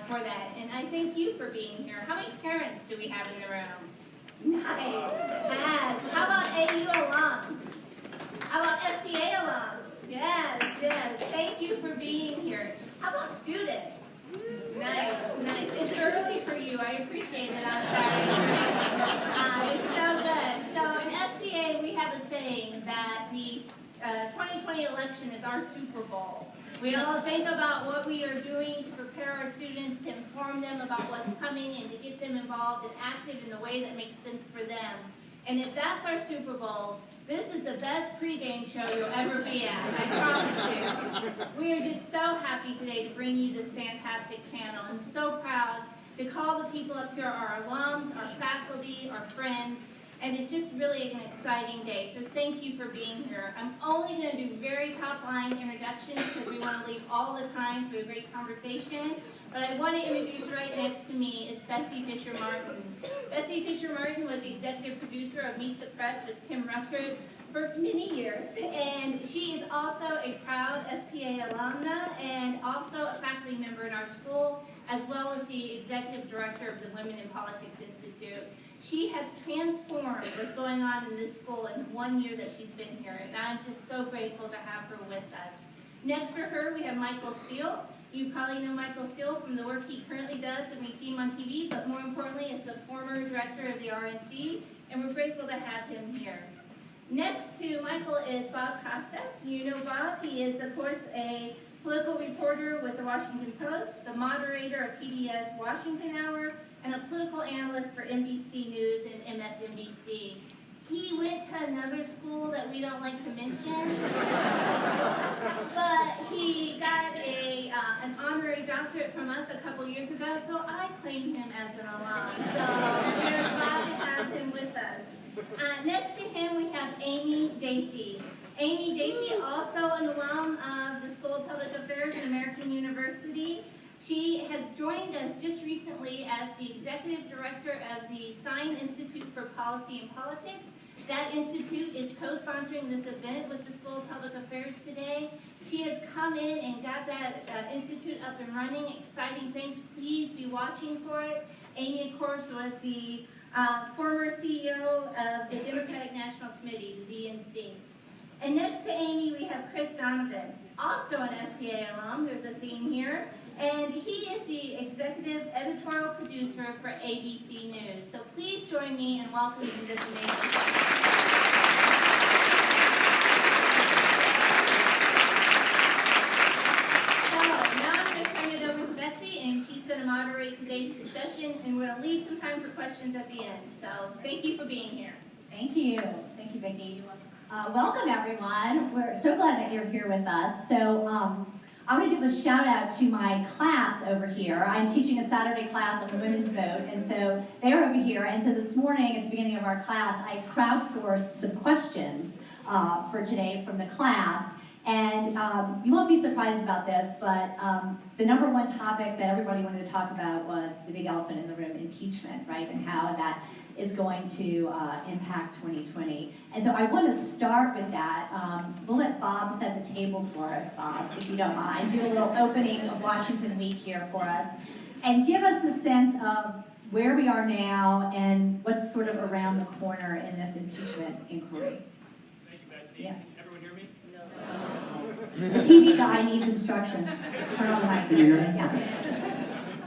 for that. And I thank you for being here. How many parents do we have in the room? Nice. How about AU alums? How about SPA alums? Yes, yes. Thank you for being here. How about students? Nice, nice. It's early for you. I appreciate it. I'm sorry. It's so good. So in SPA, we have a saying that the 2020 election is our Super Bowl. We all think about what we are doing to prepare our students, to inform them about what's coming, and to get them involved and active in the way that makes sense for them. And if that's our Super Bowl, this is the best pregame show you'll ever be at, I promise you. We are just so happy today to bring you this fantastic panel, and so proud to call the people up here our alums, our faculty, our friends, and it's just really an exciting day. So thank you for being here. I'm only going to do very top-line introductions because we want to leave all the time for a great conversation. But I want to introduce right next to me is Betsy Fischer Martin. Betsy Fischer Martin was the executive producer of Meet the Press with Tim Russert for many years. And she is also a proud SPA alumna and also a faculty member in our school, as well as the executive director of the Women in Politics Institute. She has transformed what's going on in this school in 1 year that she's been here, and I'm just so grateful to have her with us. Next to her, we have Michael Steele. You probably know Michael Steele from the work he currently does, and we see him on TV, but more importantly, as the former director of the RNC, and we're grateful to have him here. Next to Michael is Bob Costa. You know Bob. He is, of course, a political reporter with the Washington Post, the moderator of PBS Washington Hour, and a political analyst for NBC News and MSNBC. He went to another school that we don't like to mention, but he got an honorary doctorate from us a couple years ago, so I claim him as an alum. So we're glad to have him with us. Next to him, we have Amy Dacey. Amy Dacey, also an alum of the School of Public Affairs at American University. She has joined us just recently as the executive director of the Sine Institute for Policy and Politics. That institute is co-sponsoring this event with the School of Public Affairs today. She has come in and got that institute up and running. Exciting things. Please be watching for it. Amy, of course, was the former CEO of the Democratic National Committee, the DNC. And next to Amy, we have Chris Donovan, also an SPA alum. There's a theme here. And he is the executive editorial producer for ABC News. So please join me in welcoming this amazing guest. So now I'm going to turn it over to Betsy, and she's going to moderate today's discussion, and we're going to leave some time for questions at the end. So thank you for being here. Thank you. Thank you, Vicki. Welcome, everyone. We're so glad that you're here with us. So I want to give a shout out to my class over here. I'm teaching a Saturday class on the women's vote, and so they're over here. And so this morning, at the beginning of our class, I crowdsourced some questions for today from the class. And you won't be surprised about this, but the number one topic that everybody wanted to talk about was the big elephant in the room, impeachment, right? And how that is going to impact 2020. And so I want to start with that. We'll let Bob set the table for us, Bob, if you don't mind. Do a little opening of Washington Week here for us. And give us a sense of where we are now and what's sort of around the corner in this impeachment inquiry. Thank you, Betsy. Yeah. Everyone hear me? The TV guy needs instructions. Turn on the mic. Can you hear me? Yeah.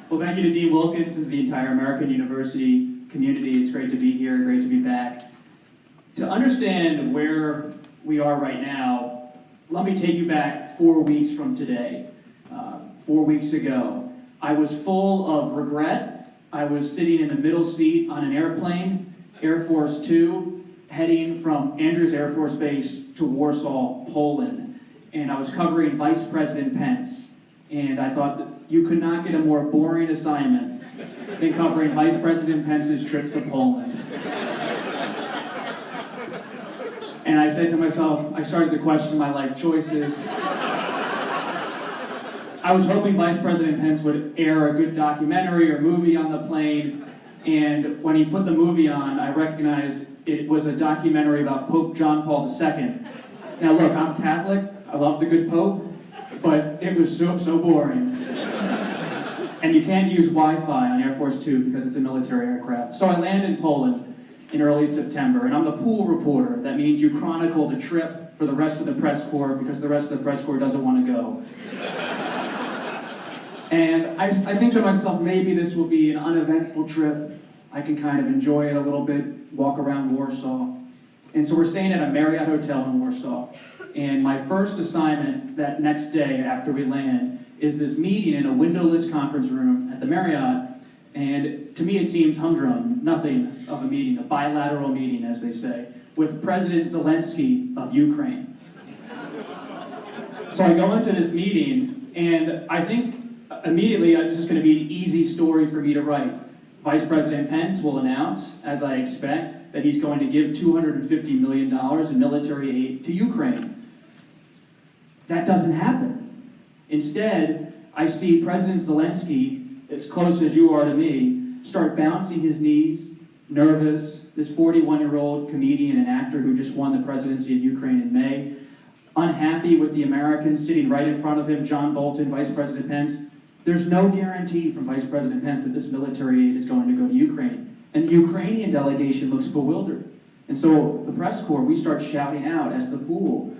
Well, thank you to Dean Wilkins and the entire American University community. It's great to be here, great to be back. To understand where we are right now, let me take you back 4 weeks from today. 4 weeks ago, I was full of regret. I was sitting in the middle seat on an airplane, Air Force 2, heading from Andrews Air Force Base to Warsaw, Poland. And I was covering Vice President Pence. And I thought that you could not get a more boring assignment than covering Vice President Pence's trip to Poland. And I said to myself, I started to question my life choices. I was hoping Vice President Pence would air a good documentary or movie on the plane, and when he put the movie on, I recognized it was a documentary about Pope John Paul II. Now look, I'm Catholic, I love the good Pope, but it was so boring. and you can't use Wi-Fi on Air Force Two because it's a military aircraft. So I land in Poland in early September, and I'm the pool reporter. That means you chronicle the trip for the rest of the press corps because the rest of the press corps doesn't want to go. And I think to myself, maybe this will be an uneventful trip. I can kind of enjoy it a little bit, walk around Warsaw. And so we're staying at a Marriott hotel in Warsaw. And my first assignment that next day after we land is this meeting in a windowless conference room at the Marriott. And to me it seems humdrum, nothing of a meeting, a bilateral meeting as they say, with President Zelensky of Ukraine. So I go into this meeting and I think immediately it's just going to be an easy story for me to write. Vice President Pence will announce, as I expect, that he's going to give $250 million in military aid to Ukraine. That doesn't happen. Instead, I see President Zelensky, as close as you are to me, start bouncing his knees, nervous, this 41-year-old comedian and actor who just won the presidency of Ukraine in May, unhappy with the Americans sitting right in front of him, John Bolton, Vice President Pence. There's no guarantee from Vice President Pence that this military aid is going to go to Ukraine. And the Ukrainian delegation looks bewildered. And so the press corps, we start shouting out as the pool,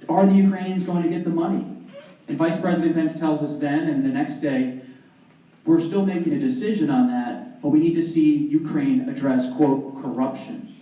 are the Ukrainians going to get the money? And Vice President Pence tells us then, and the next day, we're still making a decision on that, but we need to see Ukraine address, quote, corruption.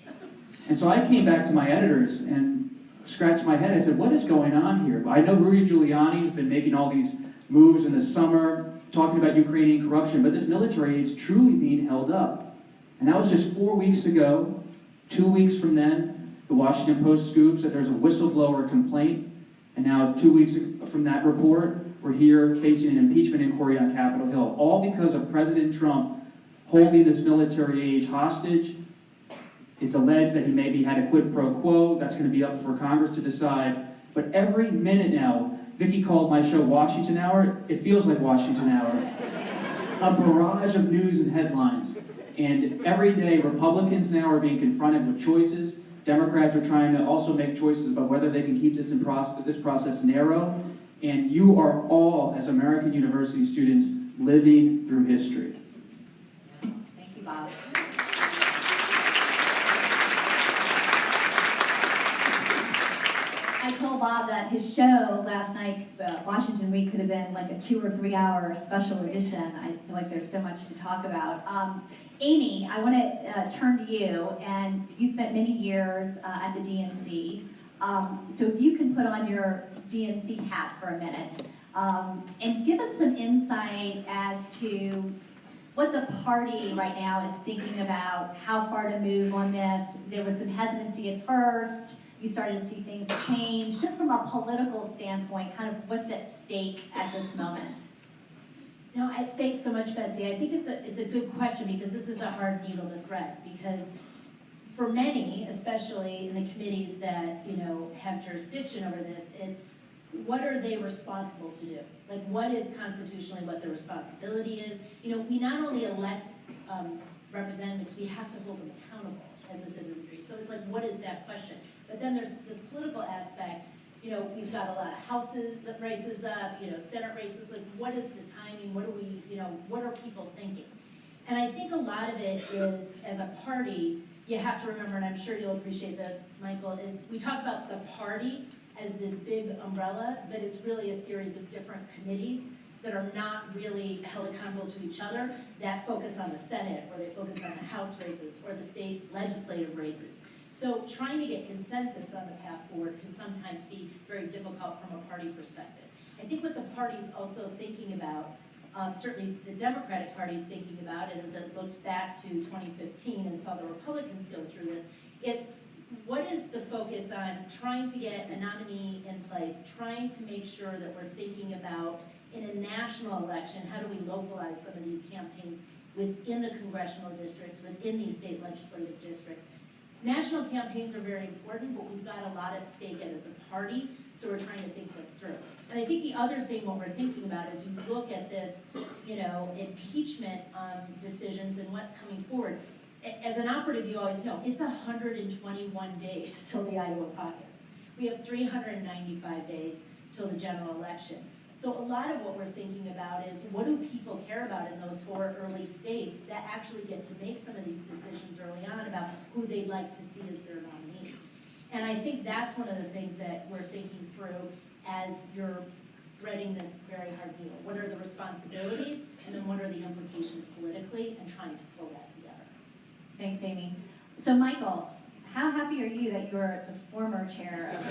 And so I came back to my editors and scratched my head. I said, what is going on here? I know Rudy Giuliani's been making all these moves in the summer, talking about Ukrainian corruption, but this military aid is truly being held up. And that was just 4 weeks ago. 2 weeks from then, the Washington Post scoops that there's a whistleblower complaint, and now 2 weeks from that report, we're here facing an impeachment inquiry on Capitol Hill, all because of President Trump holding this military aid hostage. It's alleged that he maybe had a quid pro quo. That's going to be up for Congress to decide. But every minute now, Vicki called my show Washington Hour. It feels like Washington Hour. A barrage of news and headlines. And every day, Republicans now are being confronted with choices. Democrats are trying to also make choices about whether they can keep this process narrow. And you are all, as American university students, living through history. Thank you, Bob. I told Bob that his show last night, Washington Week, could have been like a 2 or 3 hour special edition. I feel like there's so much to talk about. Amy, I want to turn to you, and you spent many years at the DNC. So if you can put on your DNC hat for a minute and give us some insight as to what the party right now is thinking about, how far to move on this. There was some hesitancy at first. You started to see things change. Just from a political standpoint, kind of what's at stake at this moment? No, thanks so much, Betsy. I think it's a good question because this is a hard needle to thread. Because for many, especially in the committees that have jurisdiction over this, it's what are they responsible to do? Like, what is constitutionally what their responsibility is? We not only elect representatives, we have to hold them accountable as a citizenry. So it's like, what is that question? But then there's this political aspect. We've got a lot of House races up, Senate races. Like, what is the timing? What do we, what are people thinking? And I think a lot of it is, as a party, you have to remember, and I'm sure you'll appreciate this, Michael, is we talk about the party as this big umbrella, but it's really a series of different committees that are not really held accountable to each other, that focus on the Senate, or they focus on the House races, or the state legislative races. So trying to get consensus on the path forward can sometimes be very difficult from a party perspective. I think what the party's also thinking about, certainly the Democratic Party's thinking about, and as it looked back to 2015 and saw the Republicans go through this, it's what is the focus on trying to get a nominee in place, trying to make sure that we're thinking about, in a national election, how do we localize some of these campaigns within the congressional districts, within these state legislative districts. National campaigns are very important, but we've got a lot at stake as a party, so we're trying to think this through. And I think the other thing, what we're thinking about, is you look at this, impeachment decisions and what's coming forward. As an operative, you always know, it's 121 days till the Iowa caucus. We have 395 days till the general election. So a lot of what we're thinking about is, what do people care about in those 4 early states that actually get to make some of these decisions early on about who they'd like to see as their nominee. And I think that's one of the things that we're thinking through as you're threading this very hard needle. What are the responsibilities, and then what are the implications politically, and trying to pull that together. Thanks, Amy. So, Michael, how happy are you that you're the former chair of the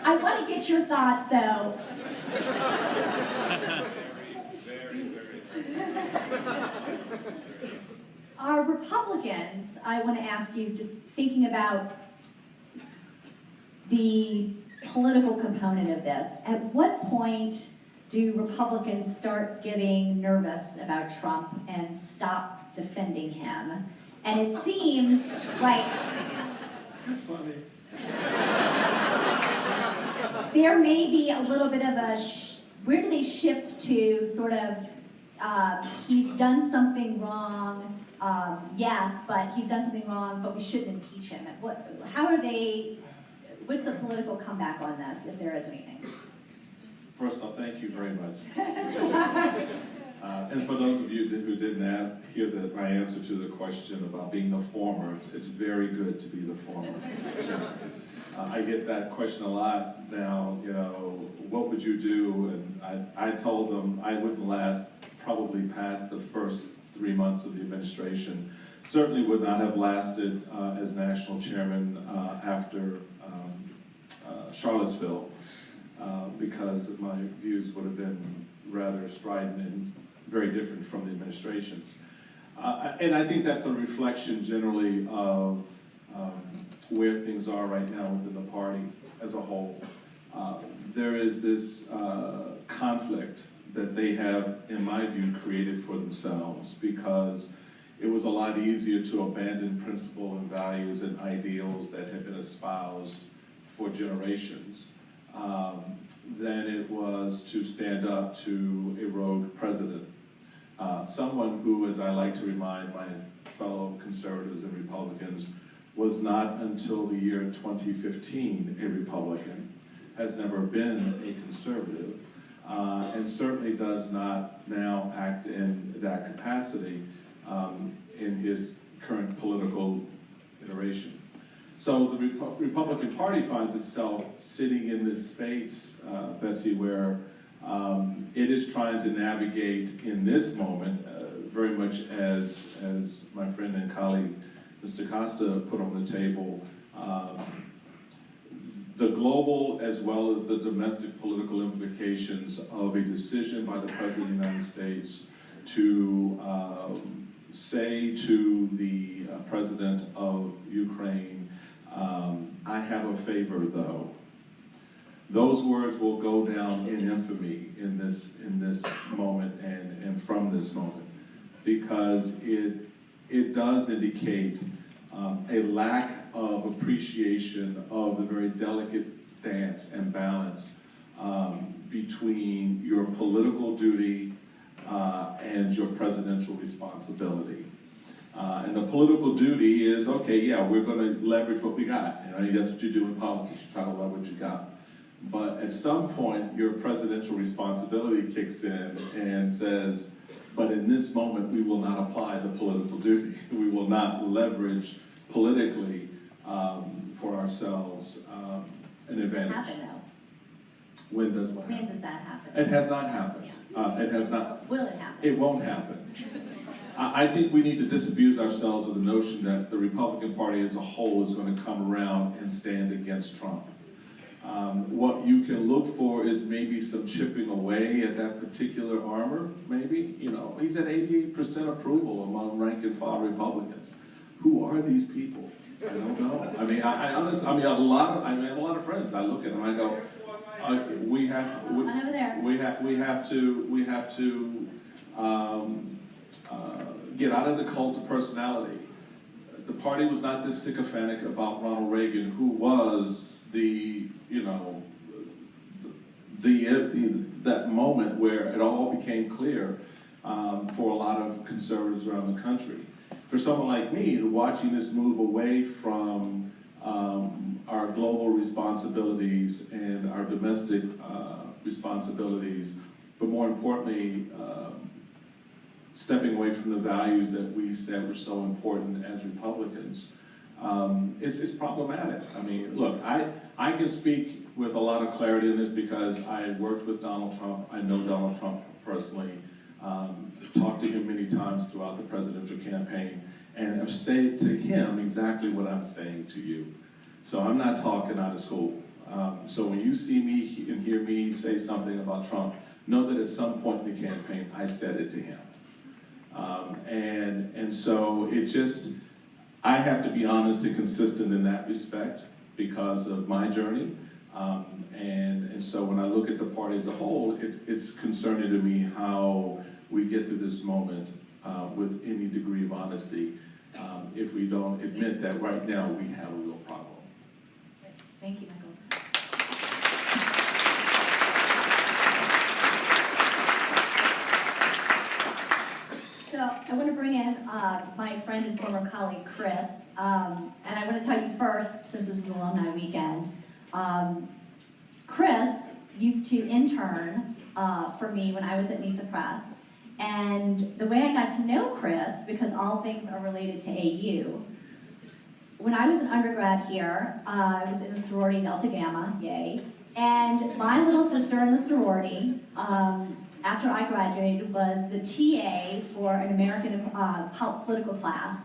I want to get your thoughts, though. Very. Our Republicans, I want to ask you, just thinking about the political component of this, at what point do Republicans start getting nervous about Trump and stop defending him? And it seems like there may be a little bit of a, where do they shift to sort of, he's done something wrong, yes, but he's done something wrong, but we shouldn't impeach him. What's the political comeback on this, if there is anything? First off, thank you very much. And for those of you who didn't hear my answer to the question about being the former, it's very good to be the former. I get that question a lot now, what would you do? And I told them I wouldn't last probably past the first 3 months of the administration. Certainly would not have lasted as national chairman after Charlottesville, because my views would have been rather strident and very different from the administration's. And I think that's a reflection generally of where things are right now within the party as a whole. There is this conflict that they have, in my view, created for themselves, because it was a lot easier to abandon principle and values and ideals that had been espoused for generations than it was to stand up to a rogue president. Someone who, as I like to remind my fellow conservatives and Republicans, was not until the year 2015 a Republican, has never been a conservative, and certainly does not now act in that capacity in his current political iteration. So the Republican Party finds itself sitting in this space, Betsy, where it is trying to navigate in this moment, very much as my friend and colleague, Mr. Costa, put on the table, the global as well as the domestic political implications of a decision by the President of the United States to say to the President of Ukraine, I have a favor though. Those words will go down in infamy in this moment and from this moment, because it does indicate a lack of appreciation of the very delicate dance and balance between your political duty and your presidential responsibility. And the political duty is, okay, yeah, we're going to leverage what we got. That's what you do in politics, you try to leverage what you got. But at some point, your presidential responsibility kicks in and says, but in this moment, we will not apply the political duty. We will not leverage politically for ourselves an advantage. Happen, though. When does what When happen? does that happen? It has not happened. Yeah. It has not. Will it happen? It won't happen. I think we need to disabuse ourselves of the notion that the Republican Party as a whole is going to come around and stand against Trump. What you can look for is maybe some chipping away at that particular armor, maybe. He's at 88% approval among rank and file Republicans. Who are these people? I don't know. I honestly, I have a lot of friends. I look at them, I go, we have to get out of the cult of personality. The party was not this sycophantic about Ronald Reagan, who was that moment where it all became clear for a lot of conservatives around the country. For someone like me, watching this move away from our global responsibilities and our domestic responsibilities, but more importantly, stepping away from the values that we said were so important as Republicans, it's problematic. I mean, look, I can speak with a lot of clarity in this because I worked with Donald Trump. I know Donald Trump personally, talked to him many times throughout the presidential campaign, and I've said to him exactly what I'm saying to you. So I'm not talking out of school. So when you see me and hear me say something about Trump, know that at some point in the campaign, I said it to him. And so it just, I have to be honest and consistent in that respect because of my journey. And so when I look at the party as a whole, it's concerning to me how we get through this moment with any degree of honesty if we don't admit that right now we have a real problem. Thank you, Michael. So I want to bring in my friend and former colleague, Chris. And I want to tell you first, since this is alumni weekend, Chris used to intern for me when I was at Meet the Press. And the way I got to know Chris, because all things are related to AU, when I was an undergrad here, I was in the sorority Delta Gamma, yay. And my little sister in the sorority, after I graduated, was the TA for an American political class,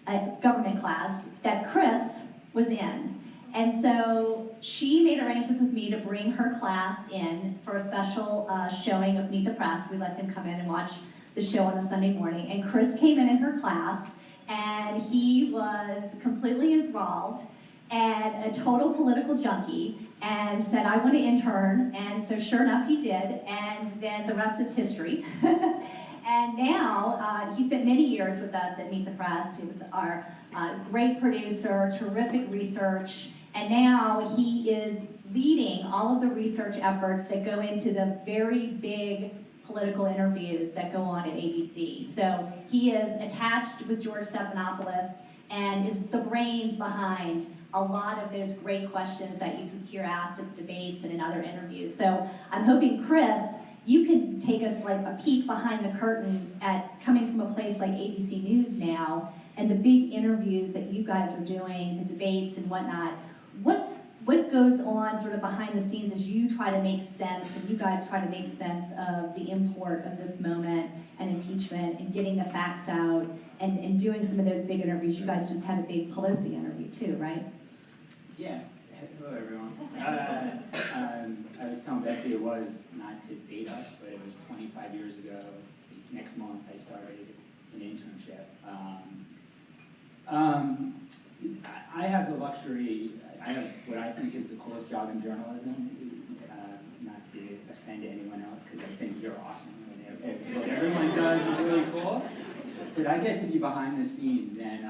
a government class, that Chris was in. And so she made arrangements with me to bring her class in for a special showing of Meet the Press. We let them come in and watch the show on a Sunday morning. And Chris came in her class, and he was completely enthralled and a total political junkie, and said, I want to intern. And so sure enough, he did. And then the rest is history. And now, he spent many years with us at Meet the Press. He was our great producer, terrific research. And now he is leading all of the research efforts that go into the very big political interviews that go on at ABC. So he is attached with George Stephanopoulos and is the brains behind a lot of those great questions that you can hear asked at debates and in other interviews. So I'm hoping, Chris, you can take us like a peek behind the curtain at coming from a place like ABC News now and the big interviews that you guys are doing, the debates and whatnot. What goes on sort of behind the scenes as you try to make sense and you guys try to make sense of the import of this moment and impeachment and getting the facts out and doing some of those big interviews? You guys just had a big Pelosi interview too, right? Yeah. Hello, everyone. I was telling Betsy it was not to date us, but it was 25 years ago. Next month, I started an internship. I have the luxury, I have what I think is the coolest job in journalism, not to offend anyone else, because I think you're awesome. And what everyone does is really cool. But I get to be behind the scenes, and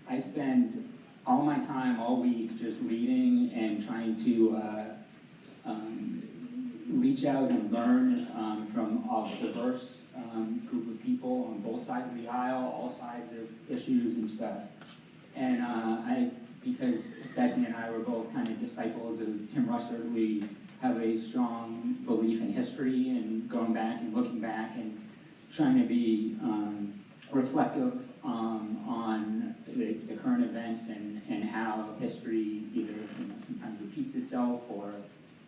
I spend all my time, all week, just reading and trying to reach out and learn from a diverse group of people on both sides of the aisle, all sides of issues and stuff. And because Betsy and I were both kind of disciples of Tim Russert, we have a strong belief in history and going back and looking back and trying to be reflective on the current events and how history either sometimes repeats itself, or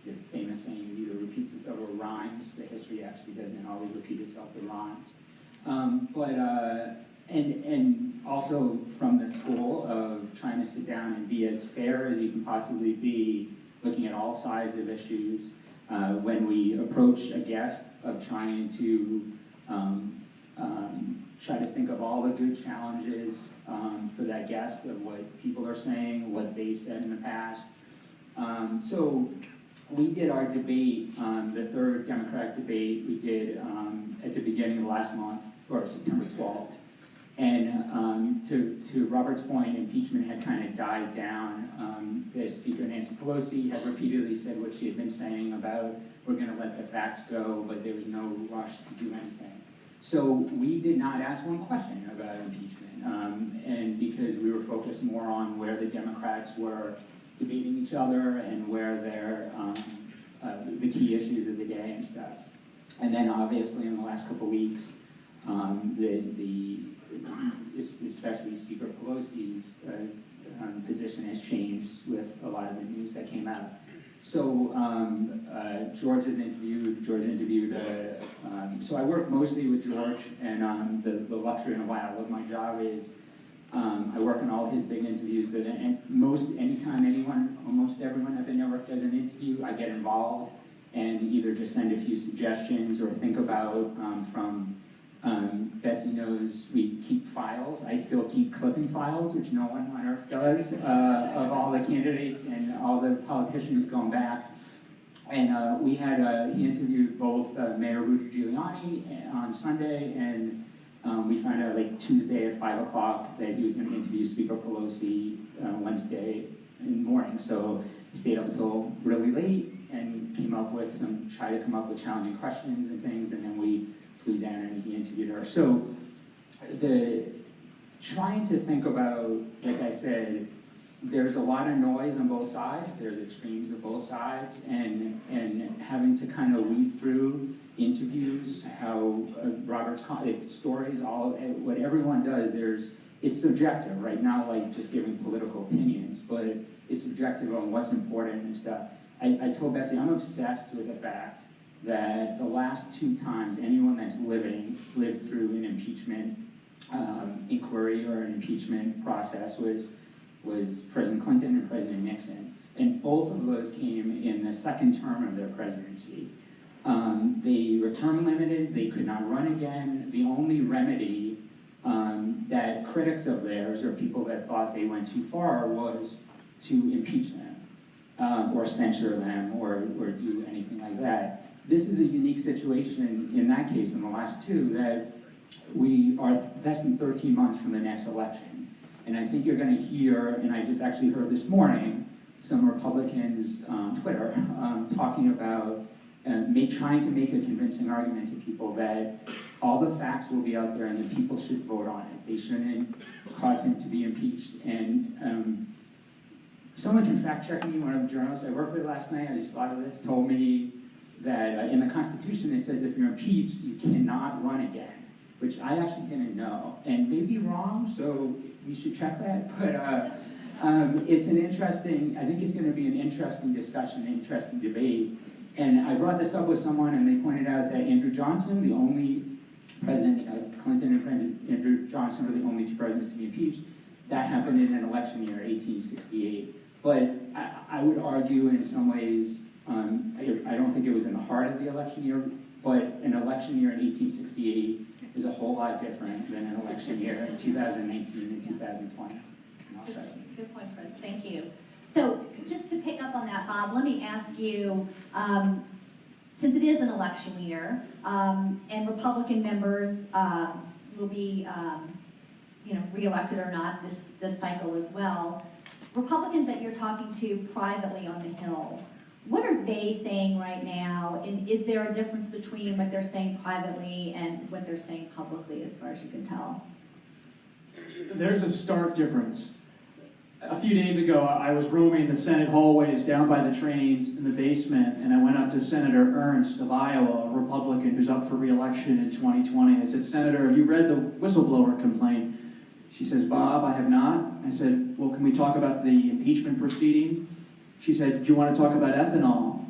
the famous saying, either repeats itself or rhymes. The history actually doesn't always repeat itself, it rhymes. And also from the school of trying to sit down and be as fair as you can possibly be, looking at all sides of issues. When we approach a guest, of trying to try to think of all the good challenges for that guest, of what people are saying, what they've said in the past. So we did our debate, the third Democratic debate we did at the beginning of last month, or September 12th. And to Robert's point, impeachment had kind of died down. The Speaker, Nancy Pelosi, had repeatedly said what she had been saying about, we're going to let the facts go, but there was no rush to do anything. So we did not ask one question about impeachment, and because we were focused more on where the Democrats were debating each other and where their the key issues of the day and stuff. And then obviously in the last couple of weeks, especially Speaker Pelosi's position has changed with a lot of the news that came out. So George interviewed, so I work mostly with George, and the luxury and wow of my job is I work on all his big interviews, but anytime almost everyone at the network does an interview, I get involved and either just send a few suggestions or think about Betsy knows we keep files. I still keep clipping files, which no one on earth does, of all the candidates and all the politicians going back. And he interviewed both Mayor Rudy Giuliani on Sunday, and we found out like Tuesday at 5 o'clock that he was going to interview Speaker Pelosi Wednesday in the morning. So he stayed up until really late and tried to come up with challenging questions and things, and then we flew down and he interviewed her. So trying to think about, like I said, there's a lot of noise on both sides, there's extremes of both sides, and having to kind of weed through interviews, how Robert's stories, what everyone does, it's subjective, right? Not like just giving political opinions, but it's subjective on what's important and stuff. I told Betsy, I'm obsessed with the fact that the last 2 times anyone that's lived through an impeachment inquiry or an impeachment process was President Clinton and President Nixon. And both of those came in the second term of their presidency. They were term limited, they could not run again. The only remedy that critics of theirs or people that thought they went too far was to impeach them or censure them or do anything like that. This is a unique situation in that case, in the last 2, that we are less than 13 months from the next election. And I think you're going to hear, and I just actually heard this morning, some Republicans on Twitter talking about trying to make a convincing argument to people that all the facts will be out there and the people should vote on it. They shouldn't cause him to be impeached. And someone can fact check me, one of the journalists I worked with last night, I just thought of this, told me that in the Constitution it says if you're impeached, you cannot run again, which I actually didn't know. And may be wrong, so we should check that. But it's an interesting, I think it's going to be an interesting discussion, an interesting debate. And I brought this up with someone, and they pointed out that Andrew Johnson, the only president, Clinton and Andrew Johnson were the only 2 presidents to be impeached. That happened in an election year, 1868. But I would argue in some ways, I don't think it was in the heart of the election year, but an election year in 1868 is a whole lot different than an election year in 2019 and 2020. And I'll shut up. Good point, Chris. Thank you. So just to pick up on that, Bob, let me ask you, since it is an election year, and Republican members will be re-elected or not this cycle as well, Republicans that you're talking to privately on the Hill, what are they saying right now? And is there a difference between what they're saying privately and what they're saying publicly, as far as you can tell? There's a stark difference. A few days ago, I was roaming the Senate hallways down by the trains in the basement, and I went up to Senator Ernst of Iowa, a Republican who's up for re-election in 2020. I said, Senator, have you read the whistleblower complaint? She says, Bob, I have not. I said, well, can we talk about the impeachment proceeding? She said, do you want to talk about ethanol?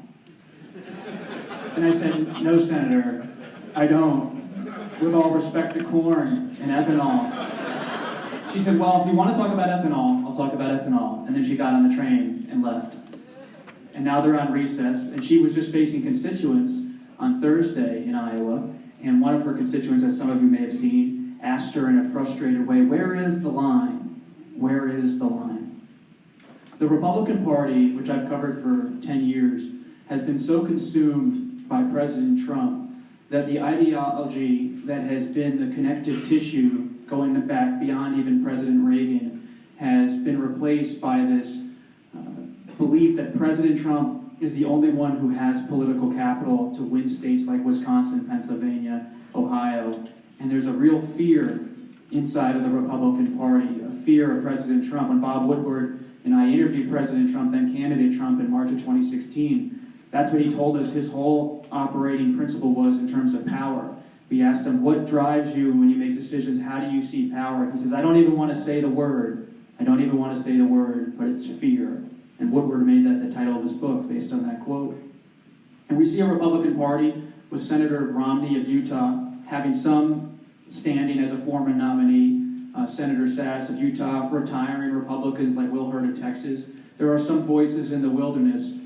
And I said, no, Senator, I don't. With all respect to corn and ethanol. She said, well, if you want to talk about ethanol, I'll talk about ethanol. And then she got on the train and left. And now they're on recess. And she was just facing constituents on Thursday in Iowa. And one of her constituents, as some of you may have seen, asked her in a frustrated way, where is the line? Where is the line? The Republican Party, which I've covered for 10 years, has been so consumed by President Trump that the ideology that has been the connective tissue going back beyond even President Reagan has been replaced by this belief that President Trump is the only one who has political capital to win states like Wisconsin, Pennsylvania, Ohio. And there's a real fear inside of the Republican Party, a fear of President Trump. When Bob Woodward and I interviewed President Trump, then candidate Trump, in March of 2016, That's what he told us his whole operating principle was in terms of power. We asked him, what drives you when you make decisions? How do you see power? He says, I don't even want to say the word. I don't even want to say the word, but it's fear. And Woodward made that the title of his book based on that quote. And we see a Republican Party with Senator Romney of Utah having some standing as a former nominee, Senator Sass of Utah, retiring Republicans like Will Hurd of Texas. There are some voices in the wilderness,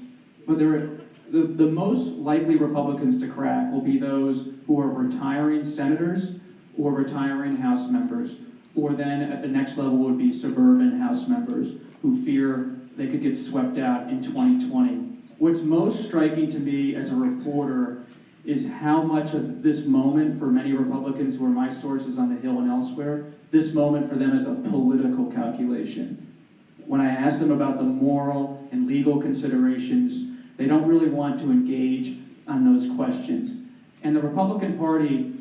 but the most likely Republicans to crack will be those who are retiring senators or retiring House members, or then at the next level would be suburban House members who fear they could get swept out in 2020. What's most striking to me as a reporter is how much of this moment for many Republicans who are my sources on the Hill and elsewhere, this moment for them is a political calculation. When I ask them about the moral and legal considerations, they don't really want to engage on those questions. And the Republican Party,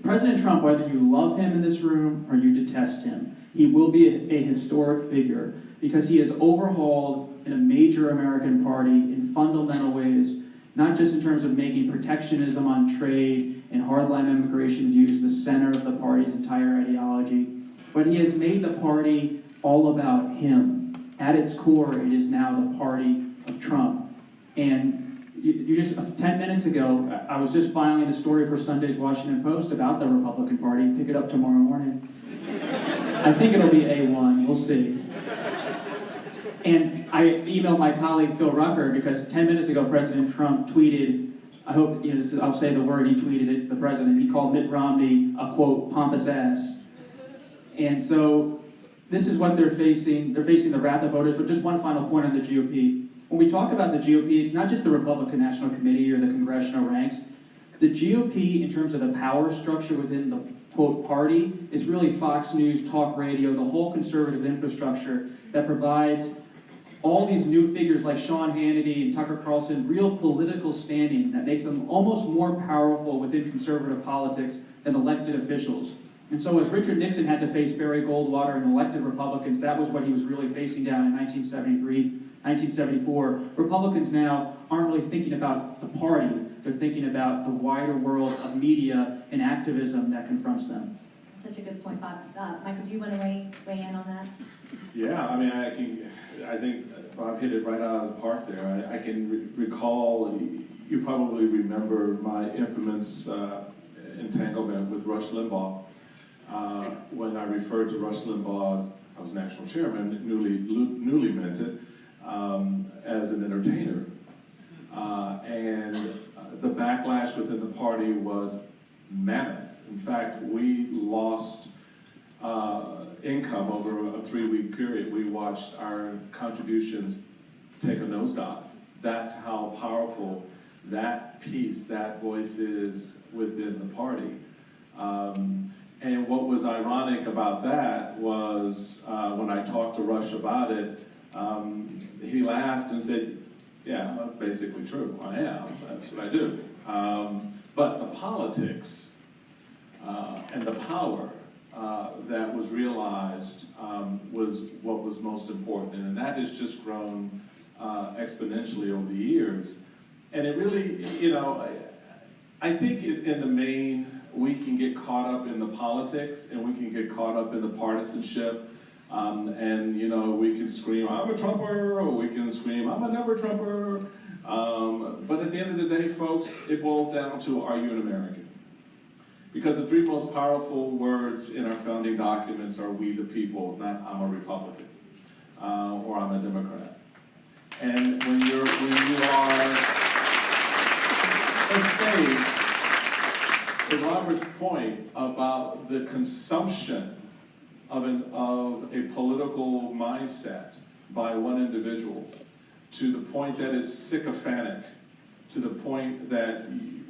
President Trump, whether you love him in this room or you detest him, he will be a historic figure because he has overhauled in a major American party in fundamental ways, not just in terms of making protectionism on trade and hardline immigration views the center of the party's entire ideology, but he has made the party all about him. At its core, it is now the party of Trump. And you just 10 minutes ago, I was just filing the story for Sunday's Washington Post about the Republican Party. Pick it up tomorrow morning. I think it'll be A1. We'll see. And I emailed my colleague Phil Rucker because 10 minutes ago, President Trump tweeted, I hope, I'll say the word he tweeted, it's the president. He called Mitt Romney a, quote, pompous ass. And so this is what they're facing. They're facing the wrath of voters. But just one final point on the GOP. When we talk about the GOP, it's not just the Republican National Committee or the congressional ranks. The GOP, in terms of the power structure within the, quote, party, is really Fox News, talk radio, the whole conservative infrastructure that provides all these new figures like Sean Hannity and Tucker Carlson, real political standing that makes them almost more powerful within conservative politics than elected officials. And so as Richard Nixon had to face Barry Goldwater and elected Republicans, that was what he was really facing down in 1973, 1974. Republicans now aren't really thinking about the party. They're thinking about the wider world of media and activism that confronts them. Such a good point, Bob. Michael, do you want to weigh in on that? Yeah, I mean, I think Bob hit it right out of the park there. I can recall, you probably remember my infamous entanglement with Rush Limbaugh. When I referred to Rush Limbaugh as, I was national chairman, newly minted, as an entertainer. And the backlash within the party was mammoth. In fact, we lost income over a 3-week period. We watched our contributions take a nosedive. That's how powerful that piece, that voice is within the party. And what was ironic about that was when I talked to Rush about it, he laughed and said, yeah, that's basically true. I am. That's what I do. But the politics and the power that was realized was what was most important. And that has just grown exponentially over the years. And it really, I think in the main, we can get caught up in the politics and we can get caught up in the partisanship. And we can scream, I'm a Trumper, or we can scream, I'm a never Trumper. But at the end of the day, folks, it boils down to, are you an American? Because the 3 most powerful words in our founding documents are we the people, not I'm a Republican, or I'm a Democrat. And when you are a state, to Robert's point about the consumption of a political mindset by one individual, to the point that is sycophantic, to the point that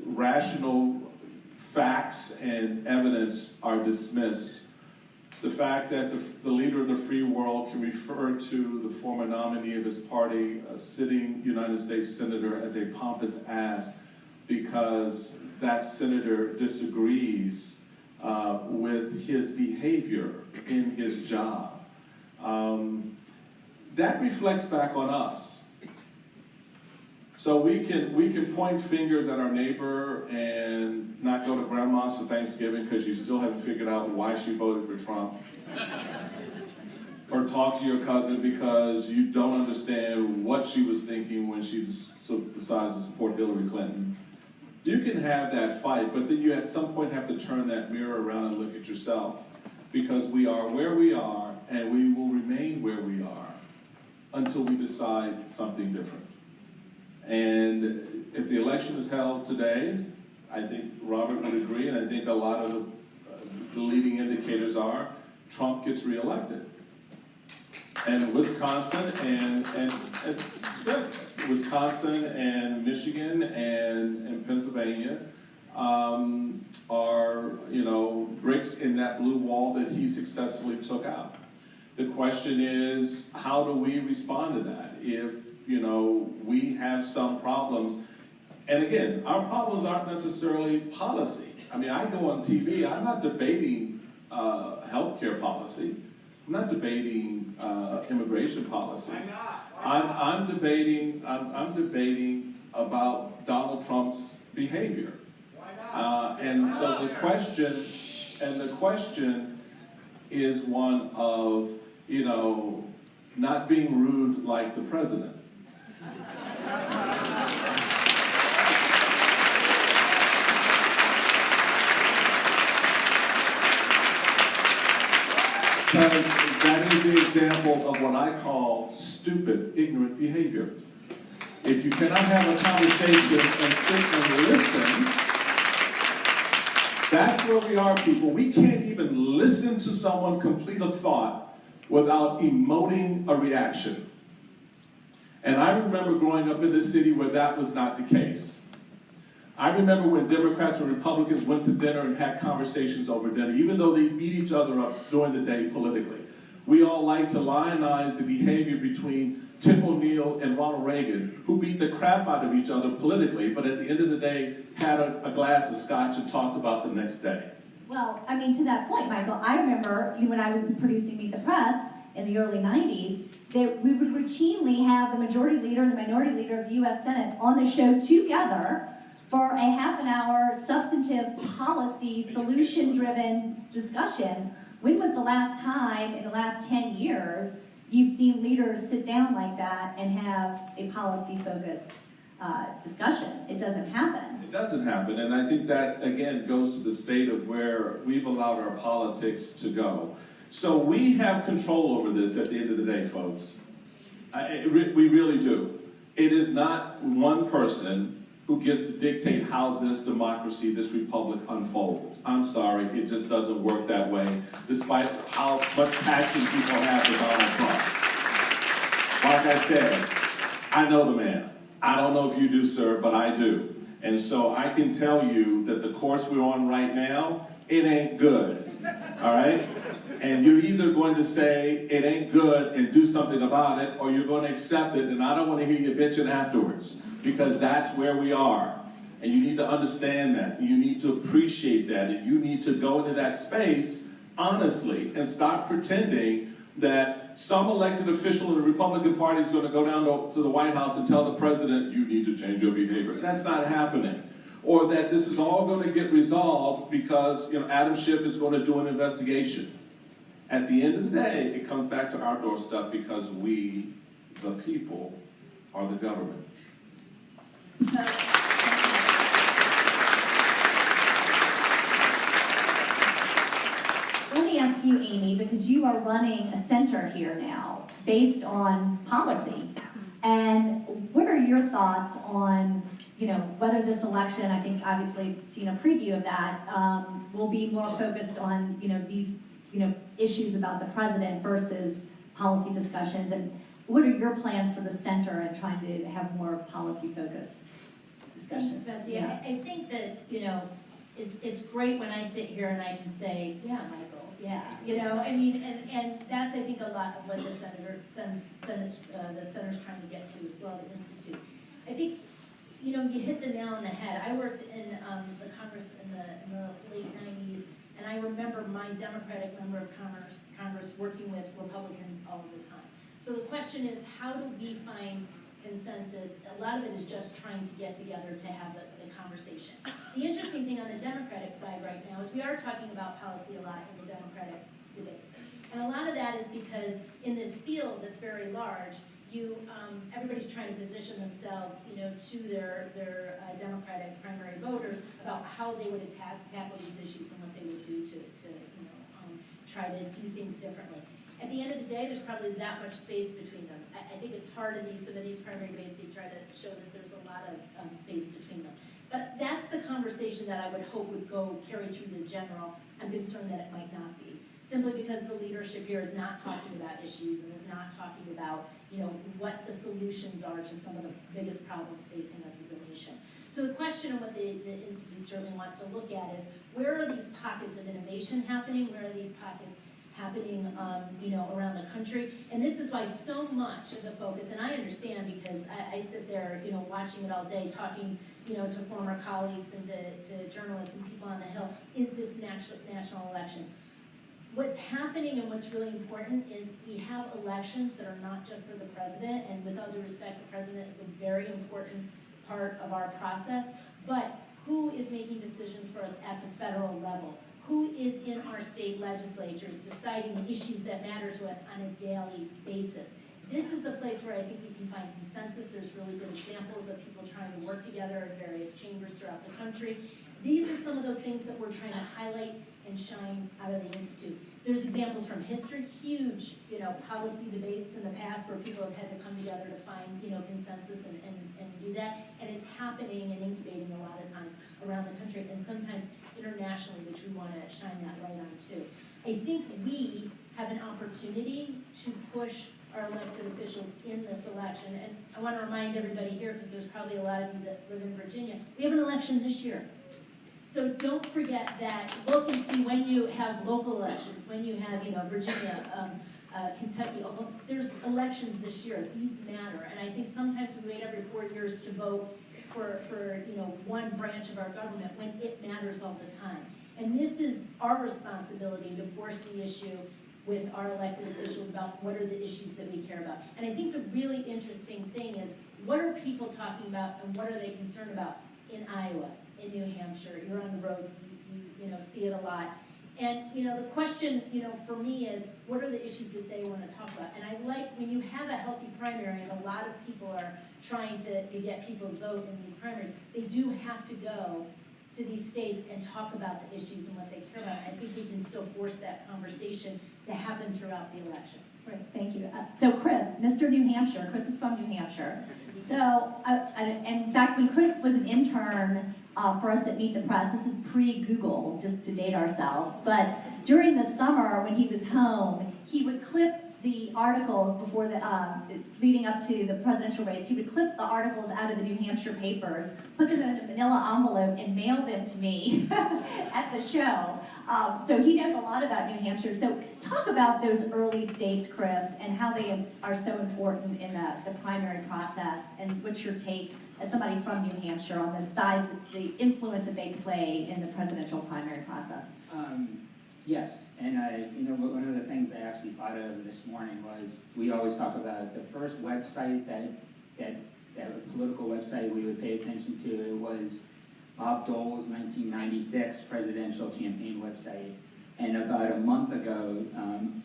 rational facts and evidence are dismissed. The fact that the leader of the free world can refer to the former nominee of his party, a sitting United States senator, as a pompous ass because that senator disagrees with his behavior in his job. That reflects back on us. So we can point fingers at our neighbor and not go to grandma's for Thanksgiving because you still haven't figured out why she voted for Trump. Or talk to your cousin because you don't understand what she was thinking when she decided to support Hillary Clinton. You can have that fight, but then you at some point have to turn that mirror around and look at yourself, because we are where we are and we will remain where we are until we decide something different. And if the election is held today, I think Robert would agree, and I think a lot of the leading indicators are Trump gets reelected. And Wisconsin and it's good. Wisconsin and Michigan and Pennsylvania are, bricks in that blue wall that he successfully took out. The question is, how do we respond to that? If, we have some problems, and again, our problems aren't necessarily policy. I mean, I go on TV, I'm not debating healthcare policy. I'm not debating immigration policy. Why not? I'm debating about Donald Trump's behavior. Why not? And so the question is one of, not being rude like the president. Because that is the example of what I call stupid, ignorant behavior. If you cannot have a conversation and sit and listen, that's where we are, people. We can't even listen to someone complete a thought without emoting a reaction. And I remember growing up in this city where that was not the case. I remember when Democrats and Republicans went to dinner and had conversations over dinner, even though they beat each other up during the day politically. We all like to lionize the behavior between Tip O'Neill and Ronald Reagan, who beat the crap out of each other politically, but at the end of the day, had a glass of scotch and talked about the next day. Well, I mean, to that point, Michael, I remember when I was producing Meet the Press in the early 90s, that we would routinely have the majority leader and the minority leader of the U.S. Senate on the show together for a half-an-hour substantive policy, solution-driven discussion. When was the last time in the last 10 years you've seen leaders sit down like that and have a policy-focused discussion? It doesn't happen. It doesn't happen, and I think that, again, goes to the state of where we've allowed our politics to go. So we have control over this at the end of the day, folks. We really do. It is not one person who gets to dictate how this democracy, this republic unfolds. I'm sorry, it just doesn't work that way, despite how much passion people have for Donald Trump. Like I said, I know the man. I don't know if you do, sir, but I do. And so I can tell you that the course we're on right now, it ain't good, all right? And you're either going to say it ain't good and do something about it, or you're going to accept it, and I don't want to hear you bitching afterwards, because that's where we are. And you need to understand that, and you need to appreciate that, and you need to go into that space honestly and stop pretending that some elected official in the Republican Party is going to go down to the White House and tell the president, you need to change your behavior. That's not happening. Or that this is all going to get resolved because Adam Schiff is going to do an investigation. At the end of the day, it comes back to our doorstep because we, the people, are the government. Let me ask you, Amy, because you are running a center here now based on policy. And what are your thoughts on, whether this election, I think obviously seen a preview of that, will be more focused on, these, issues about the president versus policy discussions, and what are your plans for the center and trying to have more policy-focused discussions? Thanks, Betsy. Yeah. I think that, it's great when I sit here and I can say, yeah, Michael, yeah, and that's, I think, a lot of what the center's trying to get to as well, the Institute. I think, you hit the nail on the head. I worked in the Congress in the late 90s, and I remember my Democratic member of Congress working with Republicans all the time. So the question is, how do we find consensus. A lot of it is just trying to get together to have the conversation. The interesting thing on the Democratic side right now is we are talking about policy a lot in the Democratic debates. And a lot of that is because in this field that's very large, everybody's trying to position themselves, to their Democratic primary voters about how they would tackle these issues and what they would do to try to do things differently. At the end of the day, there's probably that much space between them. I think it's hard in some of these primary debates to try to show that there's a lot of space between them. But that's the conversation that I would hope would carry through the general. I'm concerned that it might not be. Simply because the leadership here is not talking about issues and is not talking about, what the solutions are to some of the biggest problems facing us as a nation. So the question of what the Institute certainly wants to look at is, where are these pockets of innovation happening? Where are these pockets happening, around the country? And this is why so much of the focus, and I understand because I sit there, watching it all day, talking, to former colleagues and to journalists and people on the Hill, is this national election. What's happening and what's really important is we have elections that are not just for the president, and with all due respect, the president is a very important part of our process, but who is making decisions for us at the federal level? Who is in our state legislatures deciding issues that matter to us on a daily basis? This is the place where I think we can find consensus. There's really good examples of people trying to work together in various chambers throughout the country. These are some of the things that we're trying to highlight and shine out of the Institute. There's examples from history, huge, policy debates in the past where people have had to come together to find, consensus and do that. And it's happening and incubating a lot of times around the country and sometimes internationally, which we want to shine that light on too. I think we have an opportunity to push our elected officials in this election. And I want to remind everybody here, because there's probably a lot of you that live in Virginia, we have an election this year. So don't forget that. Look and see when you have local elections, when you have, Virginia, Kentucky, there's elections this year. These matter. And I think sometimes we wait every 4 years to vote for one branch of our government when it matters all the time. And this is our responsibility to force the issue with our elected officials about what are the issues that we care about. And I think the really interesting thing is, what are people talking about and what are they concerned about in Iowa, in New Hampshire? You're on the road, you see it a lot. And, the question, for me is, what are the issues that they want to talk about? And I like when you have a healthy primary and a lot of people are trying to get people's vote in these primaries, they do have to go to these states and talk about the issues and what they care about. And I think we can still force that conversation to happen throughout the election. Great, thank you. So Chris, Mr. New Hampshire, Chris is from New Hampshire. So, in fact, when Chris was an intern for us at Meet the Press, this is pre-Google, just to date ourselves, but during the summer when he was home, he would clip the articles before the, leading up to the presidential race, he would clip the articles out of the New Hampshire papers, put them in a manila envelope, and mail them to me at the show. So he knows a lot about New Hampshire. So talk about those early states, Chris, and how they are so important in the primary process, and what's your take as somebody from New Hampshire on the size, the influence that they play in the presidential primary process? Yes, and one of the things I actually thought of this morning was, we always talk about the first website that political website we would pay attention to. It was Bob Dole's 1996 presidential campaign website. And about a month ago,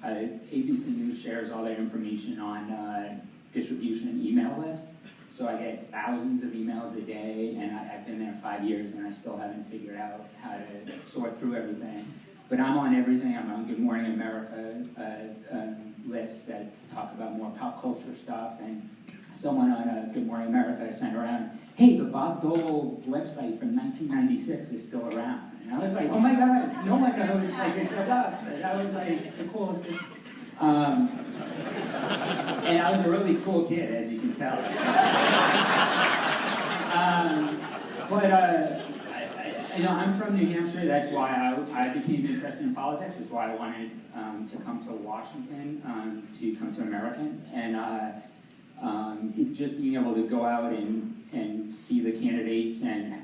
ABC News shares all their information on distribution and email lists. So I get thousands of emails a day, and I've been there 5 years, and I still haven't figured out how to sort through everything. But I'm on everything. I'm on Good Morning America lists that talk about more pop culture stuff. And someone on Good Morning America sent around, hey, the Bob Dole website from 1996 is still around. And I was like, oh my God, no one knows like except us. And that was like the coolest thing. And I was a really cool kid, as you can tell. I'm from New Hampshire. That's why I became interested in politics. That's why I wanted to come to Washington, to come to American. And just being able to go out and see the candidates and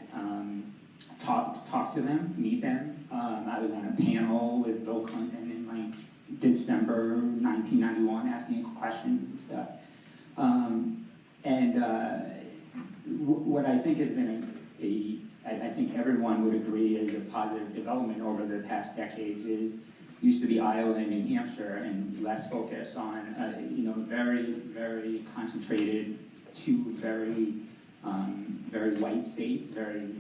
talk to them, meet them. I was on a panel with Bill Clinton in December 1991, asking questions and stuff. And what I think has been I think everyone would agree is a positive development over the past decades is used to be Iowa and New Hampshire, and less focus on very, very concentrated, two very white states, very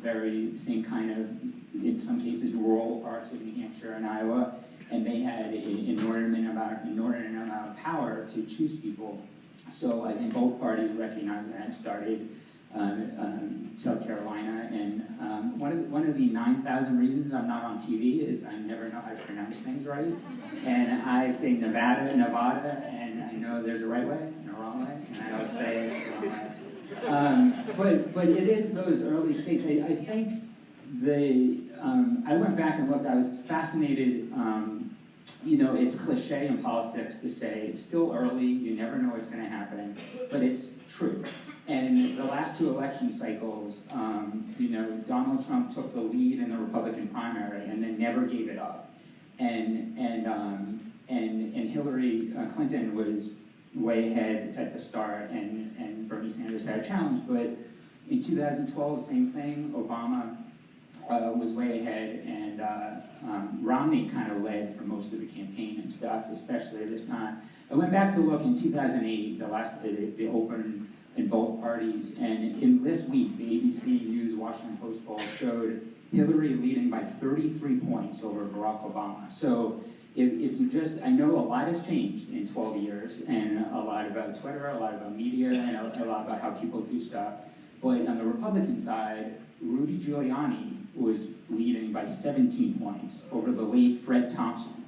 very same kind of, in some cases, rural parts of New Hampshire and Iowa, and they had an inordinate amount of power to choose people. So I think both parties recognized that, started South Carolina, and one of the 9,000 reasons I'm not on TV is I never know how to pronounce things right, and I say Nevada, and I know there's a right way and a wrong way, and I always say it the wrong way. But it is those early states. I think I went back and looked. I was fascinated. It's cliche in politics to say it's still early, you never know what's going to happen, but it's true. And the last two election cycles, Donald Trump took the lead in the Republican primary and then never gave it up. And Hillary Clinton was way ahead at the start, and Bernie Sanders had a challenge. But in 2012, same thing. Obama was way ahead, and Romney kind of led for most of the campaign and stuff, especially this time. I went back to look in 2008, the open in both parties, and in this week, the ABC News Washington Post poll showed Hillary leading by 33 points over Barack Obama. So if you just, I know a lot has changed in 12 years, and a lot about Twitter, a lot about media, and a lot about how people do stuff. But on the Republican side, Rudy Giuliani was leading by 17 points over the late Fred Thompson.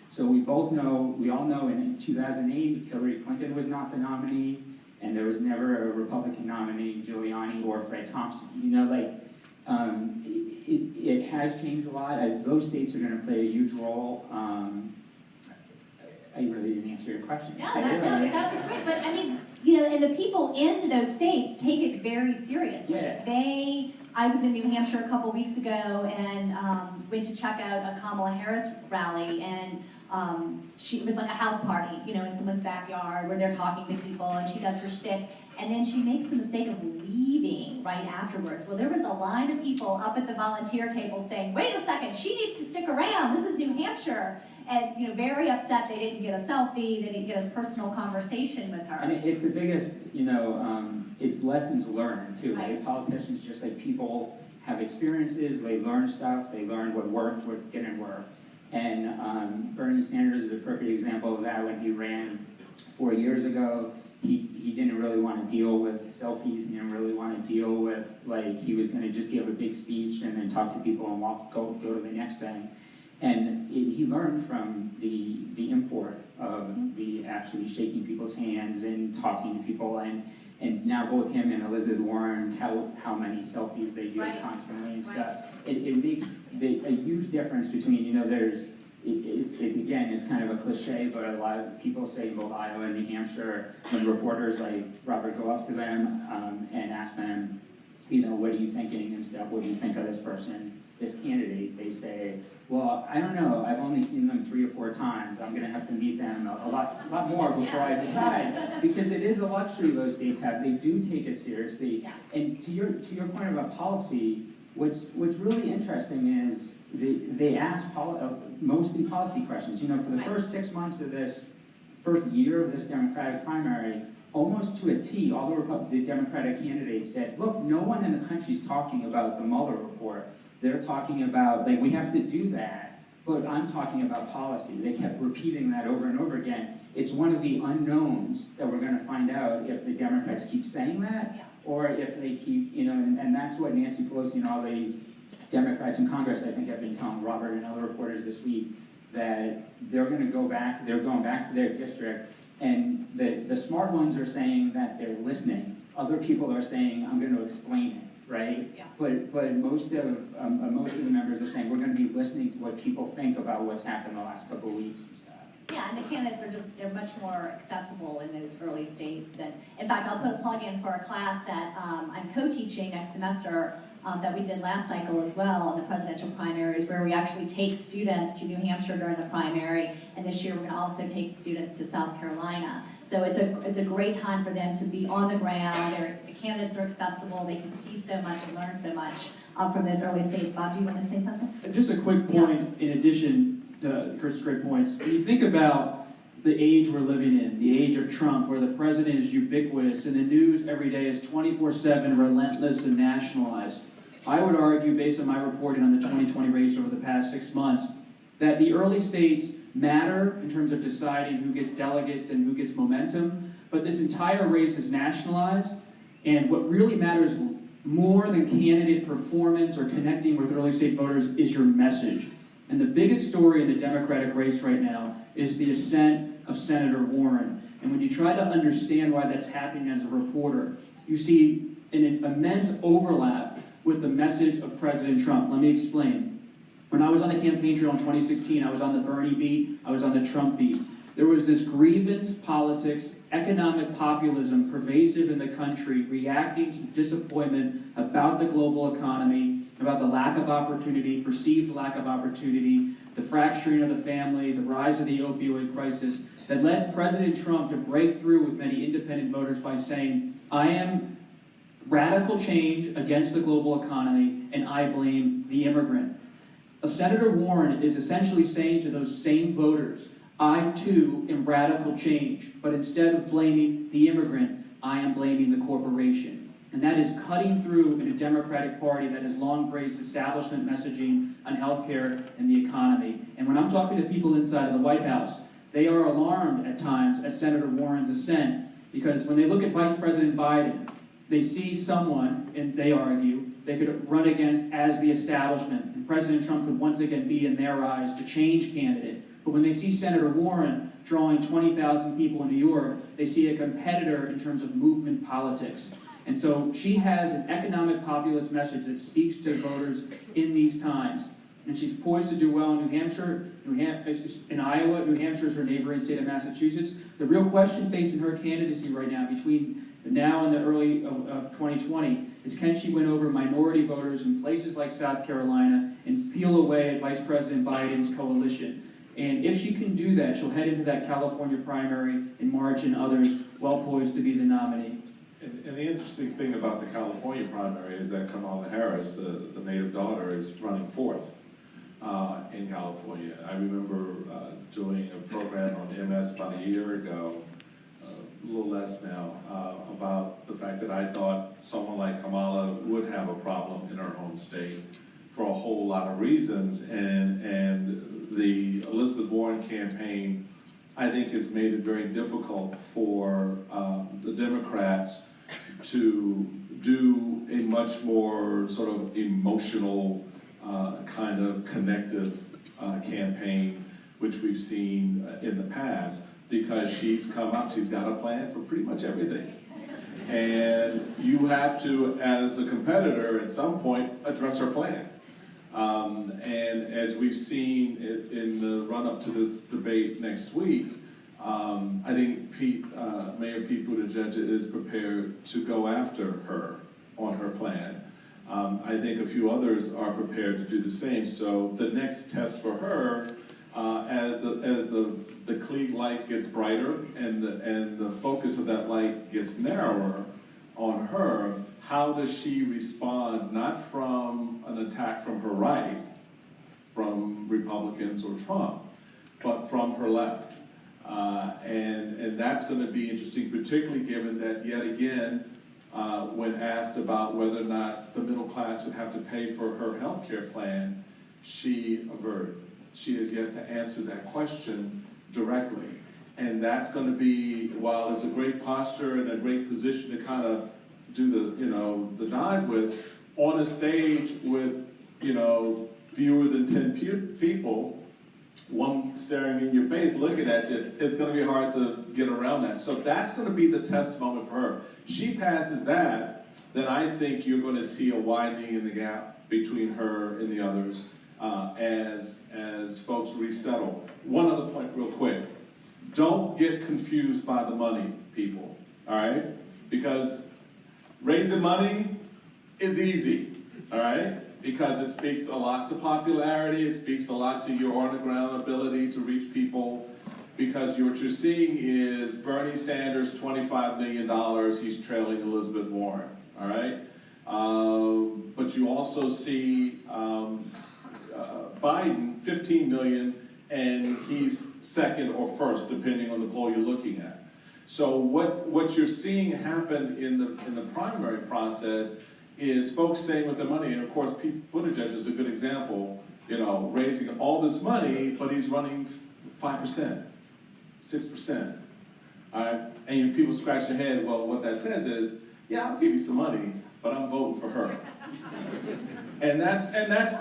So we all know in 2008, Hillary Clinton was not the nominee, and there was never a Republican nominee, Giuliani or Fred Thompson. It has changed a lot. Those states are going to play a huge role. I really didn't answer your question. No, that was great. But I mean, and the people in those states take it very seriously. Yeah. I was in New Hampshire a couple weeks ago and went to check out a Kamala Harris rally, and it was like a house party, in someone's backyard where they're talking to people, and she does her shtick, and then she makes the mistake of leaving right afterwards. Well, there was a line of people up at the volunteer table saying, "Wait a second, she needs to stick around. This is New Hampshire." And very upset they didn't get a selfie, they didn't get a personal conversation with her. And it's the biggest, it's lessons learned too. Right. Like politicians, just like people have experiences, they learn stuff, they learn what worked, what didn't work. And Bernie Sanders is a perfect example of that. When he ran 4 years ago, he didn't really want to deal with selfies, he didn't really want to deal with, he was going to just give a big speech and then talk to people and go to the next thing. And he learned from the import of the actually shaking people's hands and talking to people, and now both him and Elizabeth Warren tell how many selfies they do constantly and stuff. It makes a huge difference between, again, it's kind of a cliche, but a lot of people say in both Iowa and New Hampshire, when reporters like Robert go up to them and ask them, what are you thinking and stuff, what do you think of this person, this candidate, they say, well, I don't know, I've only seen them 3 or 4 times, I'm going to have to meet them a lot more before I decide, because it is a luxury those states have. They do take it seriously. And to your point about policy, what's really interesting is they ask mostly policy questions. For the first 6 months of this first year of this Democratic primary, almost to a T, all the Democratic candidates said, look, no one in the country is talking about the Mueller report. They're talking about, we have to do that, but I'm talking about policy. They kept repeating that over and over again. It's one of the unknowns that we're going to find out if the Democrats keep saying that, or if they keep, and that's what Nancy Pelosi and all the Democrats in Congress, I think, have been telling Robert and other reporters this week, that they're going to go back, they're going back to their district, and the smart ones are saying that they're listening. Other people are saying, I'm going to explain it. Right? Yeah. But most of the members are saying we're going to be listening to what people think about what's happened the last couple of weeks and stuff. Yeah, and the candidates are they're much more accessible in those early states. And in fact, I'll put a plug in for a class that I'm co-teaching next semester that we did last cycle as well on the presidential primaries, where we actually take students to New Hampshire during the primary, and this year we're going to also take students to South Carolina. So it's a great time for them to be on the ground. The candidates are accessible. They can see so much and learn so much from those early states. Bob, do you want to say something? Just a quick point in addition to Chris's great points. When you think about the age we're living in, the age of Trump, where the president is ubiquitous and the news every day is 24/7, relentless and nationalized, I would argue, based on my reporting on the 2020 race over the past 6 months, that the early states matter in terms of deciding who gets delegates and who gets momentum, but this entire race is nationalized, and what really matters more than candidate performance or connecting with early state voters is your message. And the biggest story in the Democratic race right now is the ascent of Senator Warren. And when you try to understand why that's happening as a reporter, you see an immense overlap with the message of President Trump. Let me explain. When I was on the campaign trail in 2016, I was on the Bernie beat, I was on the Trump beat. There was this grievance politics, economic populism pervasive in the country, reacting to disappointment about the global economy, about the lack of opportunity, perceived lack of opportunity, the fracturing of the family, the rise of the opioid crisis, that led President Trump to break through with many independent voters by saying, I am radical change against the global economy, and I blame the immigrant. Senator Warren is essentially saying to those same voters, I too am radical change, but instead of blaming the immigrant, I am blaming the corporation. And that is cutting through in a Democratic Party that has long praised establishment messaging on healthcare and the economy. And when I'm talking to people inside of the White House, they are alarmed at times at Senator Warren's ascent, because when they look at Vice President Biden, they see someone, and they argue, they could run against as the establishment, and President Trump could once again be, in their eyes, the change candidate. But when they see Senator Warren drawing 20,000 people in New York, they see a competitor in terms of movement politics. And so she has an economic populist message that speaks to voters in these times. And she's poised to do well in New Hampshire, in Iowa. New Hampshire is her neighboring state of Massachusetts. The real question facing her candidacy right now, between now and the early of 2020, is can she win over minority voters in places like South Carolina and peel away at Vice President Biden's coalition. And if she can do that, she'll head into that California primary in March, and others well poised to be the nominee. And the interesting thing about the California primary is that Kamala Harris, the native daughter, is running fourth in California. I remember doing a program on MS about a year ago, a little less now, about the fact that I thought someone like Kamala would have a problem in her home state for a whole lot of reasons, and the Elizabeth Warren campaign, I think, has made it very difficult for the Democrats to do a much more sort of emotional, kind of connective campaign, which we've seen in the past, because she's come up, she's got a plan for pretty much everything. And you have to, as a competitor, at some point, address her plan. And as we've seen in the run-up to this debate next week, I think Mayor Pete Buttigieg is prepared to go after her on her plan. I think a few others are prepared to do the same. So the next test for her, as the Klieg light gets brighter and the focus of that light gets narrower on her, how does she respond, not from an attack from her right, from Republicans or Trump, but from her left? And that's going to be interesting, particularly given that, yet again, when asked about whether or not the middle class would have to pay for her health care plan, she averted. She has yet to answer that question directly. And that's going to be, while it's a great posture and a great position to kind of do the dive with, on a stage with, fewer than 10 people, one staring in your face, looking at you, it's going to be hard to get around that. So that's going to be the test moment for her. She passes that, then I think you're going to see a widening in the gap between her and the others as folks resettle. One other point real quick. don't get confused by the money, people, all right? Because raising money is easy, all right? Because it speaks a lot to popularity, it speaks a lot to your on-the-ground ability to reach people, because what you're seeing is Bernie Sanders, $25 million, he's trailing Elizabeth Warren, all right? But you also see Biden, 15 million, and he's second or first, depending on the poll you're looking at. So what you're seeing happen in the primary process is folks staying with their money, and of course, Pete Buttigieg is a good example, you know, raising all this money, but he's running 5%, 6%, all right? And people scratch their head, well, what that says is, yeah, I'll give you some money, but I'm voting for her. And that's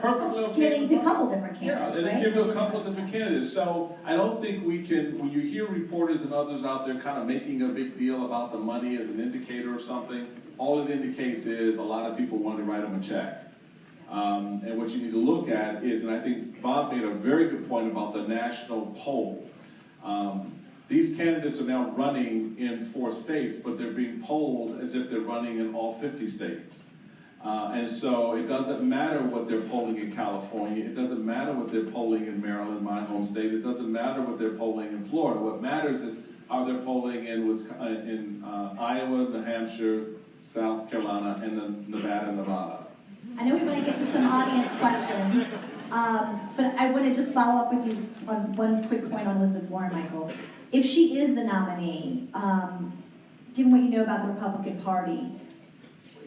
perfectly okay. Giving to a couple different candidates, and right? give to a couple of different candidates. So I don't think we can, when you hear reporters and others out there kind of making a big deal about the money as an indicator of something, all it indicates is a lot of people want to write them a check. And what you need to look at is, and I think Bob made a very good point about the national poll. These candidates are now running in 4 states, but they're being polled as if they're running in all 50 states. And so it doesn't matter what they're polling in California, it doesn't matter what they're polling in Maryland, my home state, it doesn't matter what they're polling in Florida. What matters is how they're polling in Iowa, New Hampshire, South Carolina, and then Nevada. I know we want to get to some audience questions, but I want to just follow up with you on one quick point on Elizabeth Warren, Michael. If she is the nominee, given what you know about the Republican Party,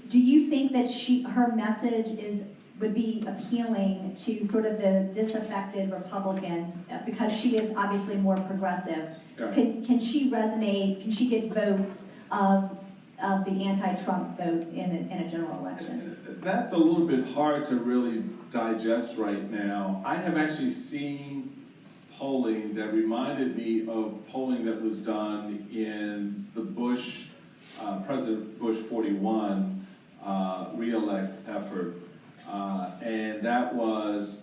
do you think that her message would be appealing to sort of the disaffected Republicans, because she is obviously more progressive? Yeah. Can she resonate? Can she get votes of the anti-Trump vote in a general election? That's a little bit hard to really digest right now. I have actually seen polling that reminded me of polling that was done in the President Bush 41 re-elect effort. And that was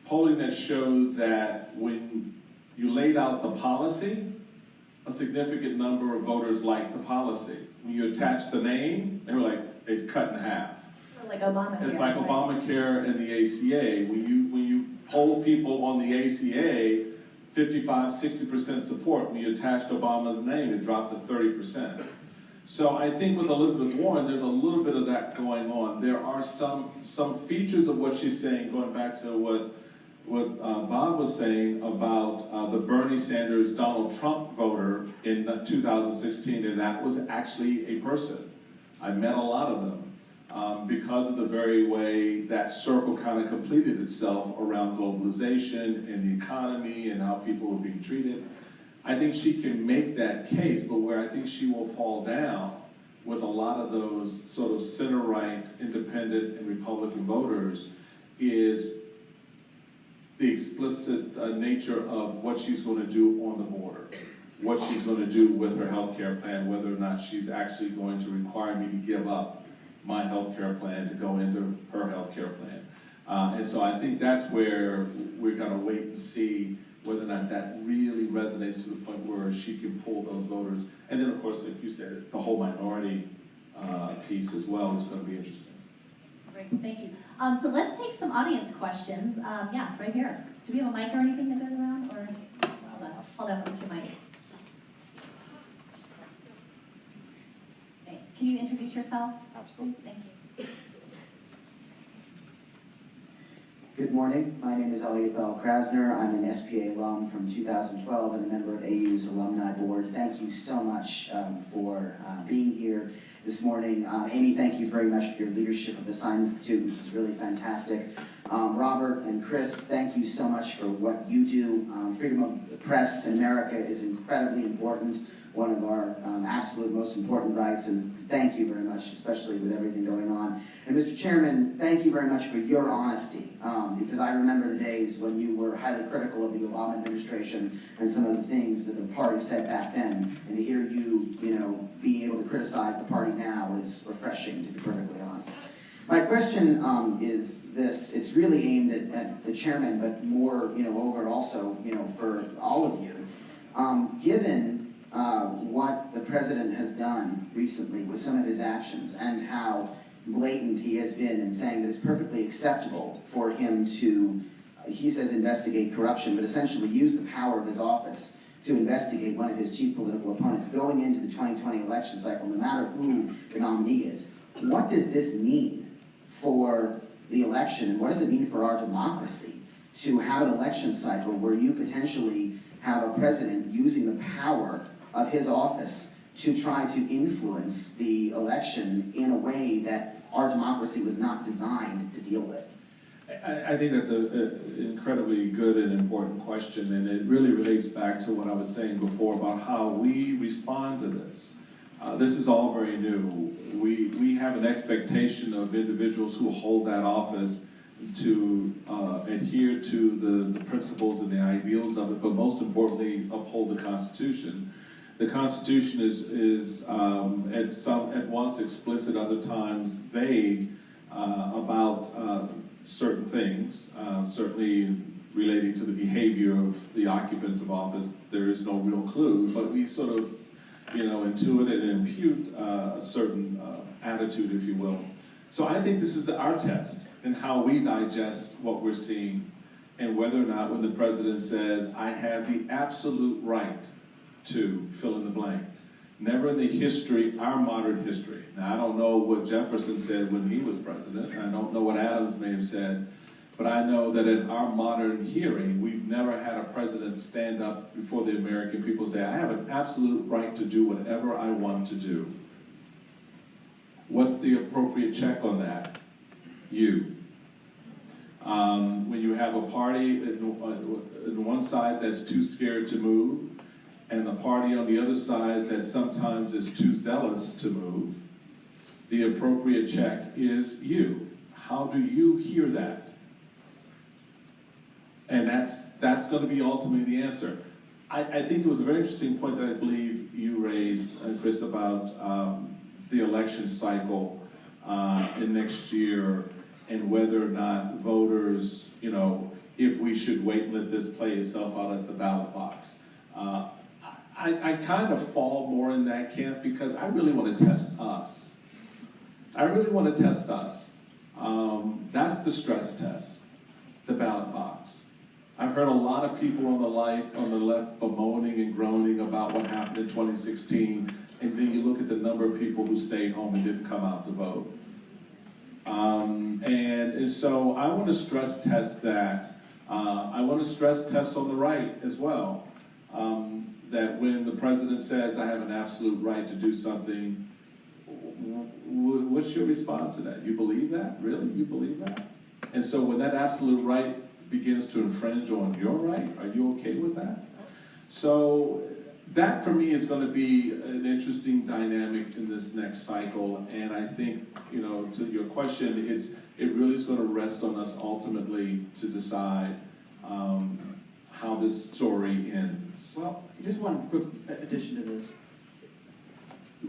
polling that showed that when you laid out the policy, a significant number of voters liked the policy. When you attached the name, they were like, it cut in half. Like Obamacare. It's like Obamacare and the ACA. When you poll people on the ACA, 55–60% support. When you attached Obama's name, it dropped to 30%. So I think with Elizabeth Warren, there's a little bit of that going on. There are some features of what she's saying, going back to what Bob was saying about the Bernie Sanders, Donald Trump voter in 2016, and that was actually a person. I met a lot of them because of the very way that circle kind of completed itself around globalization and the economy and how people were being treated. I think she can make that case, but where I think she will fall down with a lot of those sort of center-right, independent, and Republican voters is the explicit nature of what she's going to do on the border, what she's going to do with her health care plan, whether or not she's actually going to require me to give up my health care plan to go into her health care plan. And so I think that's where we're going to wait and see whether or not that really resonates to the point where she can pull those voters. And then, of course, like you said, the whole minority piece as well is going to be interesting. Great, thank you. So let's take some audience questions. Yes, right here. Do we have a mic or anything that goes around? Or hold on, what's your mic? Thanks. Can you introduce yourself? Absolutely. Thank you. Good morning. My name is Elliot Bell Krasner. I'm an SPA alum from 2012 and a member of AU's alumni board. Thank you so much for being here this morning. Amy, thank you very much for your leadership of the Sine Institute, which is really fantastic. Robert and Chris, thank you so much for what you do. Freedom of the press in America is incredibly important, one of our absolute most important rights, and thank you very much, especially with everything going on. And Mr. Chairman, thank you very much for your honesty, because I remember the days when you were highly critical of the Obama administration and some of the things that the party said back then, and to hear you, being able to criticize the party now is refreshing, to be perfectly honest. My question is this: it's really aimed at the chairman, but more, over also, for all of you. Given what the president has done recently with some of his actions and how blatant he has been in saying that it's perfectly acceptable for him to, he says, investigate corruption, but essentially use the power of his office to investigate one of his chief political opponents going into the 2020 election cycle, no matter who the nominee is. What does this mean for the election, and what does it mean for our democracy to have an election cycle where you potentially have a president using the power of his office to try to influence the election in a way that our democracy was not designed to deal with? I think that's an incredibly good and important question, and it really relates back to what I was saying before about how we respond to this. This is all very new. We have an expectation of individuals who hold that office to adhere to the principles and the ideals of it, but most importantly, uphold the Constitution. The Constitution is at once explicit, other times vague about certain things, certainly relating to the behavior of the occupants of office. There is no real clue, but we sort of, intuit and impute a certain attitude, if you will. So I think this is our test in how we digest what we're seeing, and whether or not when the president says, I have the absolute right to fill in the blank. Never in the history, our modern history. Now, I don't know what Jefferson said when he was president. I don't know what Adams may have said. But I know that in our modern hearing, we've never had a president stand up before the American people and say, I have an absolute right to do whatever I want to do. What's the appropriate check on that? You. When you have a party on one side that's too scared to move, and the party on the other side that sometimes is too zealous to move, the appropriate check is you. How do you hear that? And that's going to be ultimately the answer. I think it was a very interesting point that I believe you raised, Chris, about the election cycle in next year and whether or not voters, if we should wait and let this play itself out at the ballot box. I kind of fall more in that camp because I really want to test us. I really want to test us. That's the stress test, the ballot box. I've heard a lot of people on the left bemoaning and groaning about what happened in 2016, and then you look at the number of people who stayed home and didn't come out to vote. And so I want to stress test that. I want to stress test on the right as well. That when the president says, I have an absolute right to do something, what's your response to that? You believe that? Really? You believe that? And so when that absolute right begins to infringe on your right, are you okay with that? So that for me is going to be an interesting dynamic in this next cycle. And I think, to your question, it really is going to rest on us ultimately to decide how this story ends. Well, just one quick addition to this.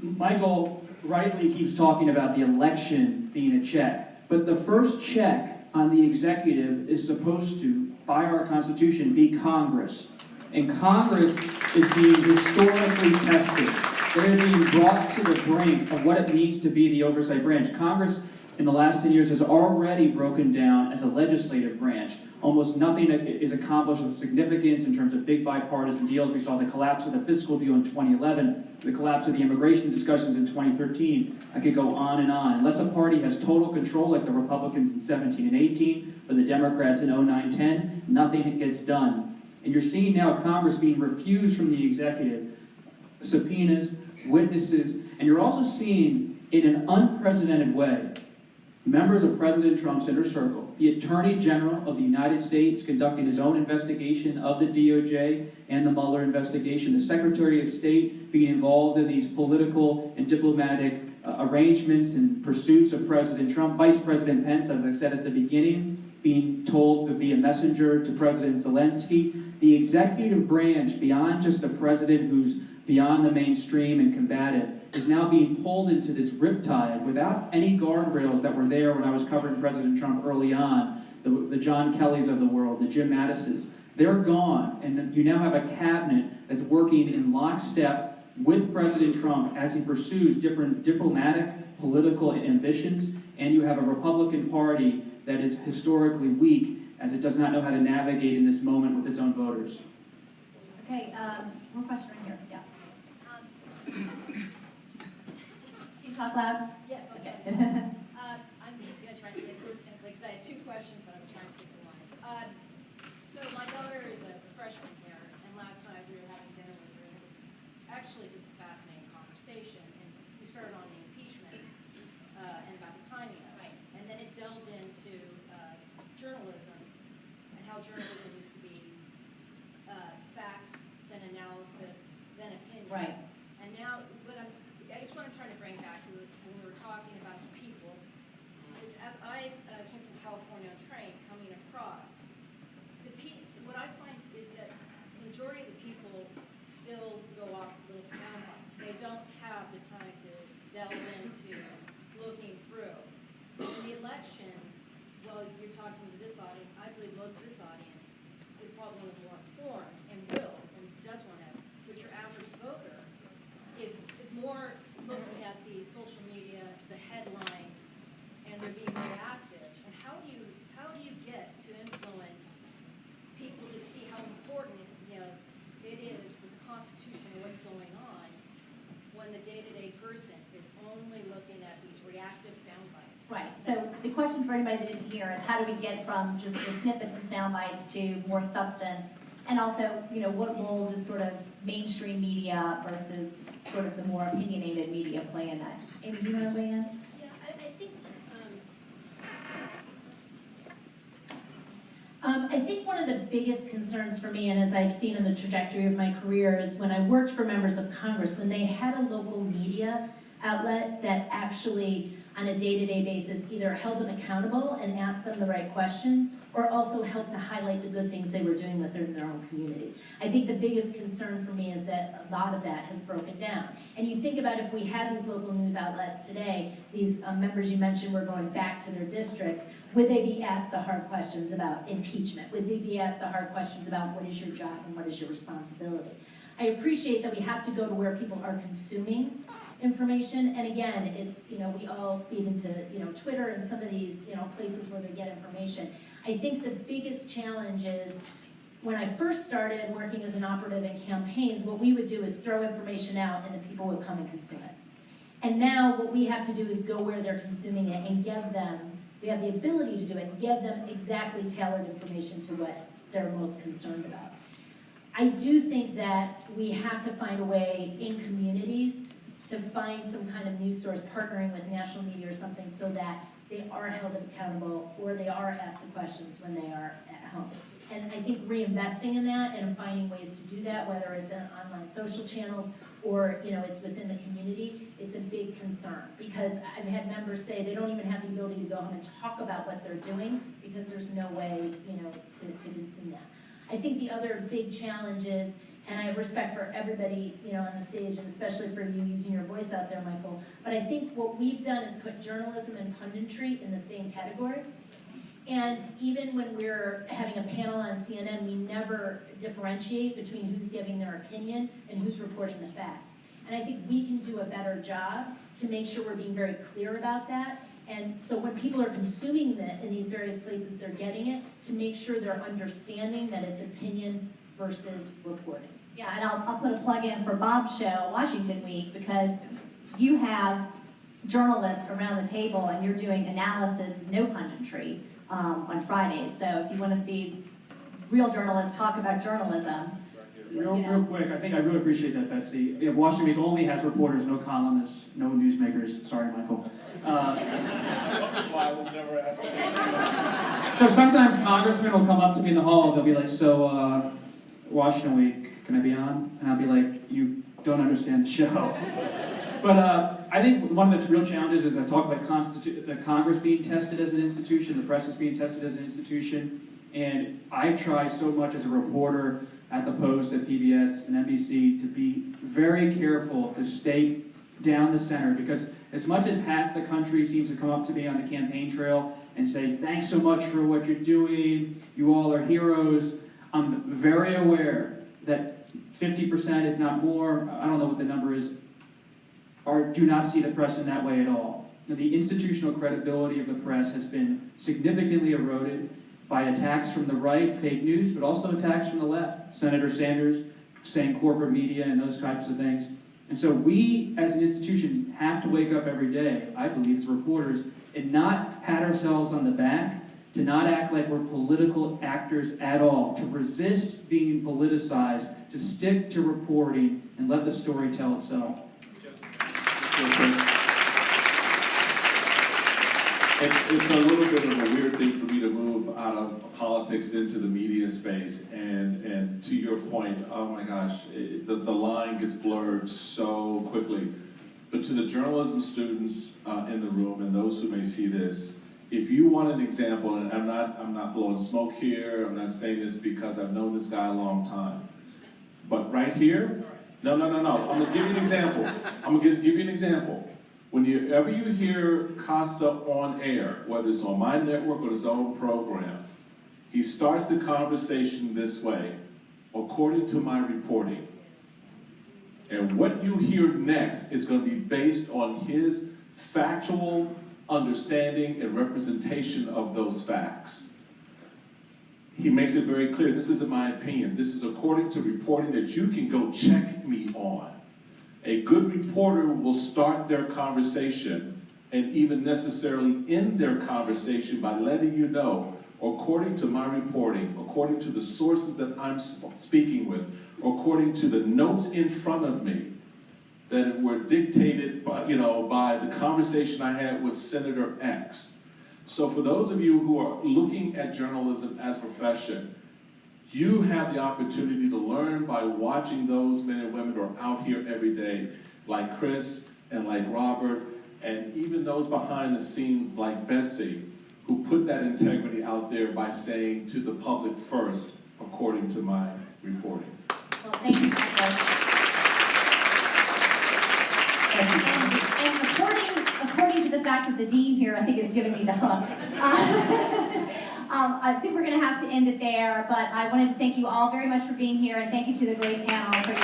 Michael rightly keeps talking about the election being a check, but the first check on the executive is supposed to, by our Constitution, be Congress. And Congress is being historically tested. They're being brought to the brink of what it means to be the oversight branch. Congress, in the last 10 years, has already broken down as a legislative branch. Almost nothing is accomplished of significance in terms of big bipartisan deals. We saw the collapse of the fiscal deal in 2011, the collapse of the immigration discussions in 2013. I could go on and on. Unless a party has total control, like the Republicans in 17 and 18, or the Democrats in 09-10, nothing gets done. And you're seeing now Congress being refused from the executive subpoenas, witnesses, and you're also seeing, in an unprecedented way, members of President Trump's inner circle, the Attorney General of the United States conducting his own investigation of the DOJ and the Mueller investigation, the Secretary of State being involved in these political and diplomatic arrangements and pursuits of President Trump, Vice President Pence, as I said at the beginning, being told to be a messenger to President Zelensky. The executive branch, beyond just a president who's beyond the mainstream and combative, is now being pulled into this riptide without any guardrails that were there when I was covering President Trump early on. The John Kellys of the world, the Jim Mattises, they're gone. And you now have a cabinet that's working in lockstep with President Trump as he pursues different diplomatic, political ambitions, and you have a Republican Party that is historically weak as it does not know how to navigate in this moment with its own voters. Okay, one question right here. Yeah. Can you talk loud? Yes, Okay. I'm just going to try and say this simply because I had two questions, but I'm going to try and stick to one. So my daughter is a freshman here, and last night we were having dinner with her, and it was actually just a fascinating conversation. And we started on the impeachment and about the timing of it. And then it delved into journalism and how journalism used to be facts, then analysis, then opinion. Right. And now, I guess what I'm trying to bring back to when we were talking about the people is as I came from California on train coming across, what I find is that the majority of the people still go off little sound bites. They don't have the time to delve into looking through. In the election, well, you're talking to this audience, I believe most of this audience is probably more informed and does want to, but your average voter is more looking at the social media, the headlines, and they're being reactive. And how do you get to influence people to see how important it is with the Constitution and what's going on when the day-to-day person is only looking at these reactive sound bites? Right. So the question for anybody that didn't hear is how do we get from just the snippets and sound bites to more substance? And also, what role does sort of mainstream media versus sort of the more opinionated media play in that? Amy, do you want to weigh in? Yeah, I think one of the biggest concerns for me, and as I've seen in the trajectory of my career, is when I worked for members of Congress, when they had a local media outlet that actually, on a day-to-day basis, either held them accountable and asked them the right questions, or also helped to highlight the good things they were doing within their own community. I think the biggest concern for me is that a lot of that has broken down. And you think about if we had these local news outlets today, these members you mentioned were going back to their districts, would they be asked the hard questions about impeachment? Would they be asked the hard questions about what is your job and what is your responsibility? I appreciate that we have to go to where people are consuming information, and again, it's, we all feed into, Twitter and some of these, places where they get information. I think the biggest challenge is when I first started working as an operative in campaigns, what we would do is throw information out and the people would come and consume it. And now what we have to do is go where they're consuming it and give them, we have the ability to do it, give them exactly tailored information to what they're most concerned about. I do think that we have to find a way in communities to find some kind of news source partnering with national media or something so that they are held accountable or they are asked the questions when they are at home. And I think reinvesting in that and finding ways to do that, whether it's in online social channels or it's within the community, it's a big concern. Because I've had members say they don't even have the ability to go home and talk about what they're doing because there's no way to consume that. I think the other big challenge is, and I have respect for everybody, on the stage, and especially for you using your voice out there, Michael, but I think what we've done is put journalism and punditry in the same category. And even when we're having a panel on CNN, we never differentiate between who's giving their opinion and who's reporting the facts. And I think we can do a better job to make sure we're being very clear about that. And so when people are consuming that in these various places they're getting it, to make sure they're understanding that it's opinion versus reporting. Yeah, and I'll put a plug in for Bob's show, Washington Week, because you have journalists around the table and you're doing analysis, no punditry, on Fridays. So if you want to see real journalists talk about journalism. Real quick, I really appreciate that, Betsy. Washington Week only has reporters, no columnists, no newsmakers. Sorry, Michael. I was never asked. So sometimes congressmen will come up to me in the hall, they'll be like, so, Washington Week, can I be on? And I'll be like, you don't understand the show. But I think one of the real challenges is I talk about the Congress being tested as an institution, the press is being tested as an institution, and I try so much as a reporter at the Post, at PBS, and NBC to be very careful to stay down the center, because as much as half the country seems to come up to me on the campaign trail and say, thanks so much for what you're doing, you all are heroes, I'm very aware that 50%, if not more, I don't know what the number is, do not see the press in that way at all. Now, the institutional credibility of the press has been significantly eroded by attacks from the right, fake news, but also attacks from the left. Senator Sanders saying corporate media and those types of things. And so we, as an institution, have to wake up every day, I believe, as reporters, and not pat ourselves on the back, to not act like we're political actors at all, to resist being politicized, to stick to reporting, and let the story tell itself. It's a little bit of a weird thing for me to move out of politics into the media space, and to your point, oh my gosh, the line gets blurred so quickly. But to the journalism students in the room and those who may see this, if you want an example, and I'm not blowing smoke here, I'm not saying this because I've known this guy a long time, but right here, no, I'm gonna give you an example. I'm gonna give you an example. Whenever you hear Costa on air, whether it's on my network or his own program, he starts the conversation this way, according to my reporting. And what you hear next is going to be based on his factual understanding and representation of those facts. He makes it very clear, this isn't my opinion, this is according to reporting that you can go check me on. A good reporter will start their conversation and even necessarily end their conversation by letting you know, according to my reporting, according to the sources that I'm speaking with, according to the notes in front of me that were dictated by, by the conversation I had with Senator X. So for those of you who are looking at journalism as a profession, you have the opportunity to learn by watching those men and women who are out here every day, like Chris and like Robert, and even those behind the scenes like Betsy, who put that integrity out there by saying to the public first, according to my reporting. Well, thank you, and according to the fact that the dean here, I think, is giving me the hook. I think we're going to have to end it there, but I wanted to thank you all very much for being here, and thank you to the great panel for your